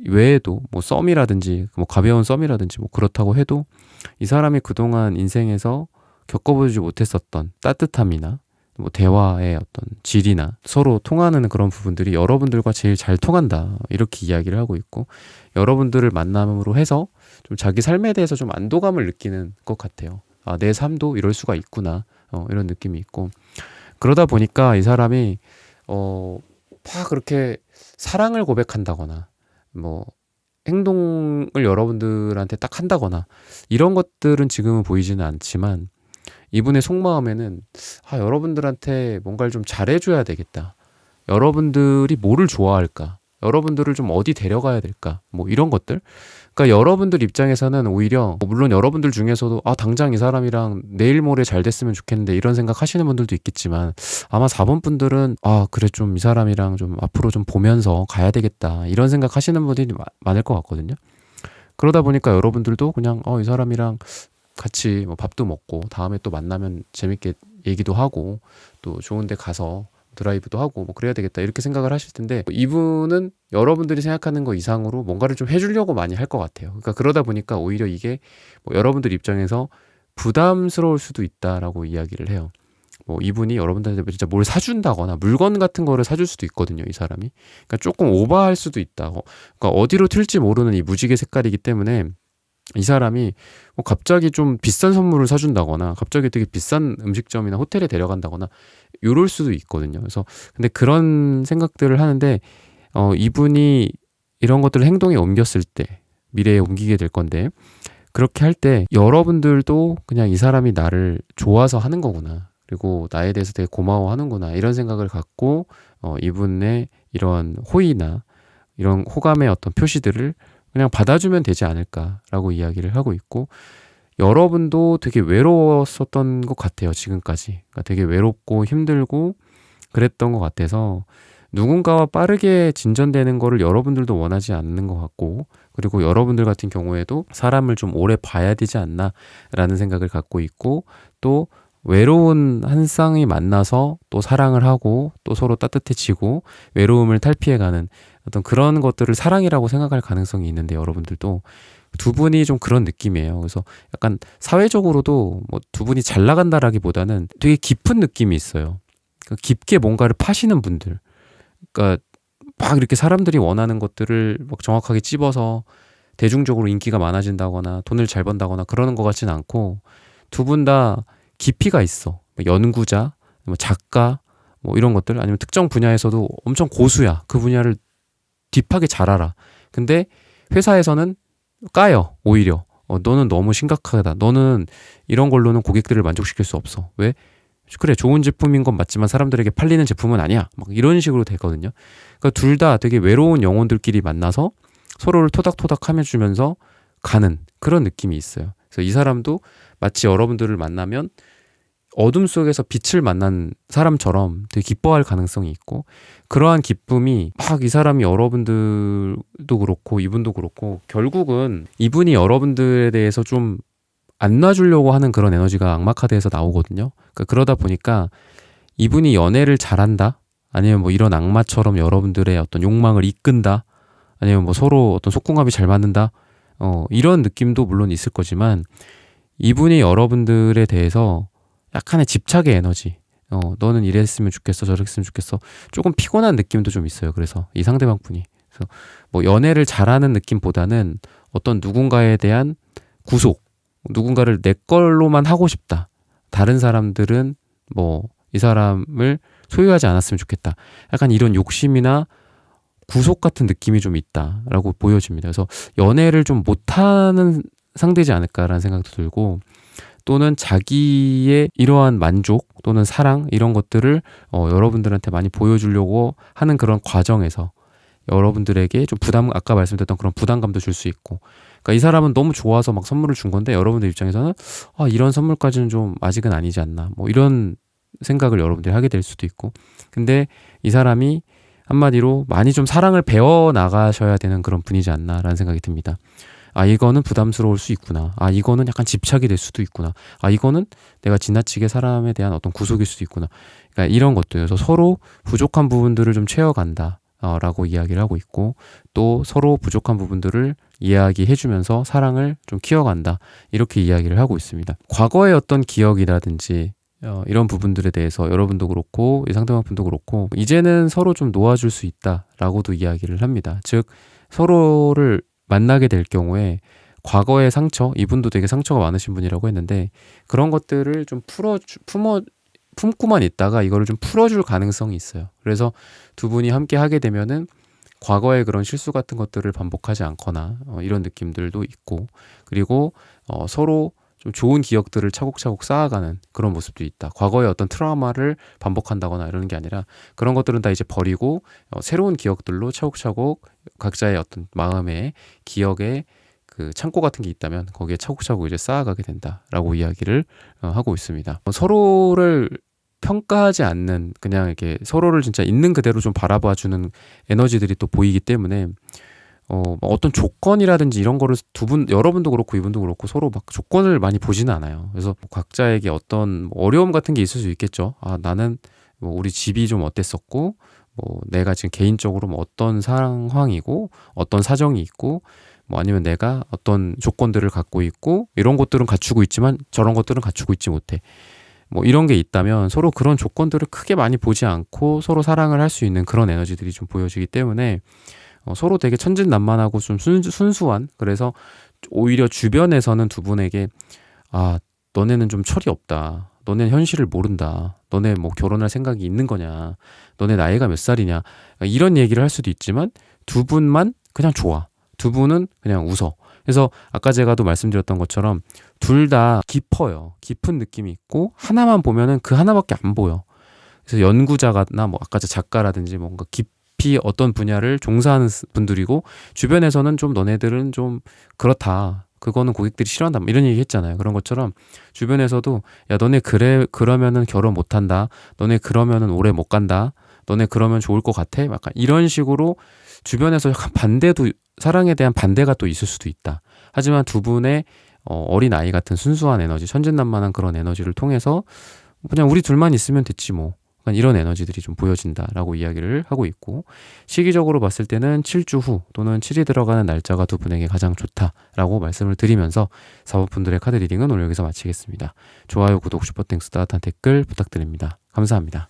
외에도 뭐 썸이라든지 뭐 가벼운 썸이라든지 뭐 그렇다고 해도 이 사람이 그동안 인생에서 겪어보지 못했었던 따뜻함이나 뭐 대화의 어떤 질이나 서로 통하는 그런 부분들이 여러분들과 제일 잘 통한다 이렇게 이야기를 하고 있고, 여러분들을 만남으로 해서 좀 자기 삶에 대해서 좀 안도감을 느끼는 것 같아요. 아, 내 삶도 이럴 수가 있구나, 이런 느낌이 있고, 그러다 보니까 이 사람이 막 그렇게 사랑을 고백한다거나 뭐 행동을 여러분들한테 딱 한다거나 이런 것들은 지금은 보이지는 않지만, 이분의 속마음에는 여러분들한테 뭔가를 좀 잘해줘야 되겠다, 여러분들이 뭐를 좋아할까, 여러분들을 좀 어디 데려가야 될까, 뭐 이런 것들. 그러니까 여러분들 입장에서는 오히려, 물론 여러분들 중에서도 당장 이 사람이랑 내일 모레 잘 됐으면 좋겠는데 이런 생각 하시는 분들도 있겠지만, 아마 4번 분들은 그래, 좀 이 사람이랑 좀 앞으로 좀 보면서 가야 되겠다 이런 생각 하시는 분들이 많을 것 같거든요. 그러다 보니까 여러분들도 그냥 이 사람이랑 같이 뭐 밥도 먹고 다음에 또 만나면 재밌게 얘기도 하고 또 좋은 데 가서 드라이브도 하고 뭐 그래야 되겠다 이렇게 생각을 하실 텐데, 이분은 여러분들이 생각하는 거 이상으로 뭔가를 좀 해주려고 많이 할 것 같아요. 그러니까 그러다 보니까 오히려 이게 뭐 여러분들 입장에서 부담스러울 수도 있다라고 이야기를 해요. 뭐 이분이 여러분들한테 진짜 뭘 사준다거나 물건 같은 거를 사줄 수도 있거든요, 이 사람이. 그러니까 조금 오버할 수도 있다. 그러니까 어디로 튈지 모르는 이 무지개 색깔이기 때문에 이 사람이 뭐 갑자기 좀 비싼 선물을 사준다거나 갑자기 되게 비싼 음식점이나 호텔에 데려간다거나 이럴 수도 있거든요. 그래서 근데 그런 생각들을 하는데, 이분이 이런 것들을 행동에 옮겼을 때, 미래에 옮기게 될 건데, 그렇게 할 때 여러분들도 그냥 이 사람이 나를 좋아서 하는 거구나, 그리고 나에 대해서 되게 고마워하는구나 이런 생각을 갖고 이분의 이런 호의나 이런 호감의 어떤 표시들을 그냥 받아주면 되지 않을까라고 이야기를 하고 있고, 여러분도 되게 외로웠었던 것 같아요, 지금까지. 그러니까 되게 외롭고 힘들고 그랬던 것 같아서 누군가와 빠르게 진전되는 거를 여러분들도 원하지 않는 것 같고, 그리고 여러분들 같은 경우에도 사람을 좀 오래 봐야 되지 않나라는 생각을 갖고 있고, 또 외로운 한 쌍이 만나서 또 사랑을 하고 또 서로 따뜻해지고 외로움을 탈피해가는 어떤 그런 것들을 사랑이라고 생각할 가능성이 있는데, 여러분들도 두 분이 좀 그런 느낌이에요. 그래서 약간 사회적으로도 뭐 두 분이 잘 나간다라기보다는 되게 깊은 느낌이 있어요. 그러니까 깊게 뭔가를 파시는 분들. 그러니까 막 이렇게 사람들이 원하는 것들을 막 정확하게 찝어서 대중적으로 인기가 많아진다거나 돈을 잘 번다거나 그러는 것 같지는 않고, 두 분 다 깊이가 있어. 연구자, 뭐 작가, 뭐 이런 것들, 아니면 특정 분야에서도 엄청 고수야. 그 분야를 딥하게 잘 알아. 근데 회사에서는 까요, 오히려. 너는 너무 심각하다. 너는 이런 걸로는 고객들을 만족시킬 수 없어. 왜? 그래, 좋은 제품인 건 맞지만 사람들에게 팔리는 제품은 아니야. 막 이런 식으로 되거든요. 그러니까 둘 다 되게 외로운 영혼들끼리 만나서 서로를 토닥토닥 하며 주면서 가는 그런 느낌이 있어요. 그래서 이 사람도 마치 여러분들을 만나면 어둠 속에서 빛을 만난 사람처럼 되게 기뻐할 가능성이 있고, 그러한 기쁨이 막 이 사람이 여러분들도 그렇고 이분도 그렇고 결국은 이분이 여러분들에 대해서 좀 안 놔주려고 하는 그런 에너지가 악마카드에서 나오거든요. 그러니까 그러다 보니까 이분이 연애를 잘한다, 아니면 뭐 이런 악마처럼 여러분들의 어떤 욕망을 이끈다, 아니면 뭐 서로 어떤 속궁합이 잘 맞는다, 이런 느낌도 물론 있을 거지만, 이분이 여러분들에 대해서 약간의 집착의 에너지, 너는 이랬으면 좋겠어, 저랬으면 좋겠어, 조금 피곤한 느낌도 좀 있어요. 그래서 이 상대방 분이. 그래서 뭐 연애를 잘하는 느낌보다는 어떤 누군가에 대한 구속, 누군가를 내 걸로만 하고 싶다, 다른 사람들은 뭐 이 사람을 소유하지 않았으면 좋겠다, 약간 이런 욕심이나 구속 같은 느낌이 좀 있다라고 보여집니다. 그래서 연애를 좀 못하는 상대지 않을까라는 생각도 들고, 또는 자기의 이러한 만족 또는 사랑 이런 것들을 여러분들한테 많이 보여주려고 하는 그런 과정에서 여러분들에게 좀 아까 말씀드렸던 그런 부담감도 줄 수 있고, 그러니까 이 사람은 너무 좋아서 막 선물을 준 건데 여러분들 입장에서는 이런 선물까지는 좀 아직은 아니지 않나, 뭐 이런 생각을 여러분들이 하게 될 수도 있고, 근데 이 사람이 한마디로 많이 좀 사랑을 배워 나가셔야 되는 그런 분이지 않나라는 생각이 듭니다. 이거는 부담스러울 수 있구나. 이거는 약간 집착이 될 수도 있구나. 이거는 내가 지나치게 사람에 대한 어떤 구속일 수도 있구나. 그러니까 이런 것들에서 서로 부족한 부분들을 좀 채워간다 라고 이야기를 하고 있고, 또 서로 부족한 부분들을 이야기해주면서 사랑을 좀 키워간다, 이렇게 이야기를 하고 있습니다. 과거의 어떤 기억이라든지 이런 부분들에 대해서 여러분도 그렇고 이 상대방분도 그렇고 이제는 서로 좀 놓아줄 수 있다라고도 이야기를 합니다. 즉 서로를 만나게 될 경우에 과거의 상처, 이분도 되게 상처가 많으신 분이라고 했는데 그런 것들을 좀 품고만 있다가 이거를 좀 풀어줄 가능성이 있어요. 그래서 두 분이 함께 하게 되면은 과거의 그런 실수 같은 것들을 반복하지 않거나 이런 느낌들도 있고, 그리고 서로 좀 좋은 기억들을 차곡차곡 쌓아가는 그런 모습도 있다. 과거의 어떤 트라우마를 반복한다거나 이러는 게 아니라 그런 것들은 다 이제 버리고 새로운 기억들로 차곡차곡 각자의 어떤 마음의 기억의 그 창고 같은 게 있다면 거기에 차곡차곡 이제 쌓아가게 된다라고 이야기를 하고 있습니다. 서로를 평가하지 않는, 그냥 이렇게 서로를 진짜 있는 그대로 좀 바라봐주는 에너지들이 또 보이기 때문에 어떤 조건이라든지 이런 거를 여러분도 그렇고 이분도 그렇고 서로 막 조건을 많이 보지는 않아요. 그래서 각자에게 어떤 어려움 같은 게 있을 수 있겠죠. 아, 나는 뭐 우리 집이 좀 어땠었고, 뭐 내가 지금 개인적으로 뭐 어떤 상황이고, 어떤 사정이 있고, 뭐 아니면 내가 어떤 조건들을 갖고 있고, 이런 것들은 갖추고 있지만 저런 것들은 갖추고 있지 못해. 뭐 이런 게 있다면 서로 그런 조건들을 크게 많이 보지 않고 서로 사랑을 할 수 있는 그런 에너지들이 좀 보여지기 때문에 서로 되게 천진난만하고 좀 순수한, 그래서 오히려 주변에서는 두 분에게 아, 너네는 좀 철이 없다, 너네는 현실을 모른다, 너네 뭐 결혼할 생각이 있는 거냐, 너네 나이가 몇 살이냐, 이런 얘기를 할 수도 있지만 두 분만 그냥 좋아, 두 분은 그냥 웃어. 그래서 아까 제가 또 말씀드렸던 것처럼 둘 다 깊어요. 깊은 느낌이 있고 하나만 보면은 그 하나밖에 안 보여. 그래서 연구자나 뭐 아까 작가라든지 뭔가 깊이 어떤 분야를 종사하는 분들이고, 주변에서는 좀 너네들은 좀 그렇다, 그거는 고객들이 싫어한다, 뭐 이런 얘기 했잖아요. 그런 것처럼 주변에서도 야, 너네 그러면은 결혼 못 한다, 너네 그러면은 오래 못 간다, 너네 그러면 좋을 것 같아, 약간 이런 식으로 주변에서 약간 사랑에 대한 반대가 또 있을 수도 있다. 하지만 두 분의 어린 아이 같은 순수한 에너지, 천진난만한 그런 에너지를 통해서 그냥 우리 둘만 있으면 됐지 뭐, 약간 이런 에너지들이 좀 보여진다라고 이야기를 하고 있고, 시기적으로 봤을 때는 7주 후 또는 7이 들어가는 날짜가 두 분에게 가장 좋다라고 말씀을 드리면서 4번분들의 카드 리딩은 오늘 여기서 마치겠습니다. 좋아요, 구독, 슈퍼땡스, 따뜻한 댓글 부탁드립니다. 감사합니다.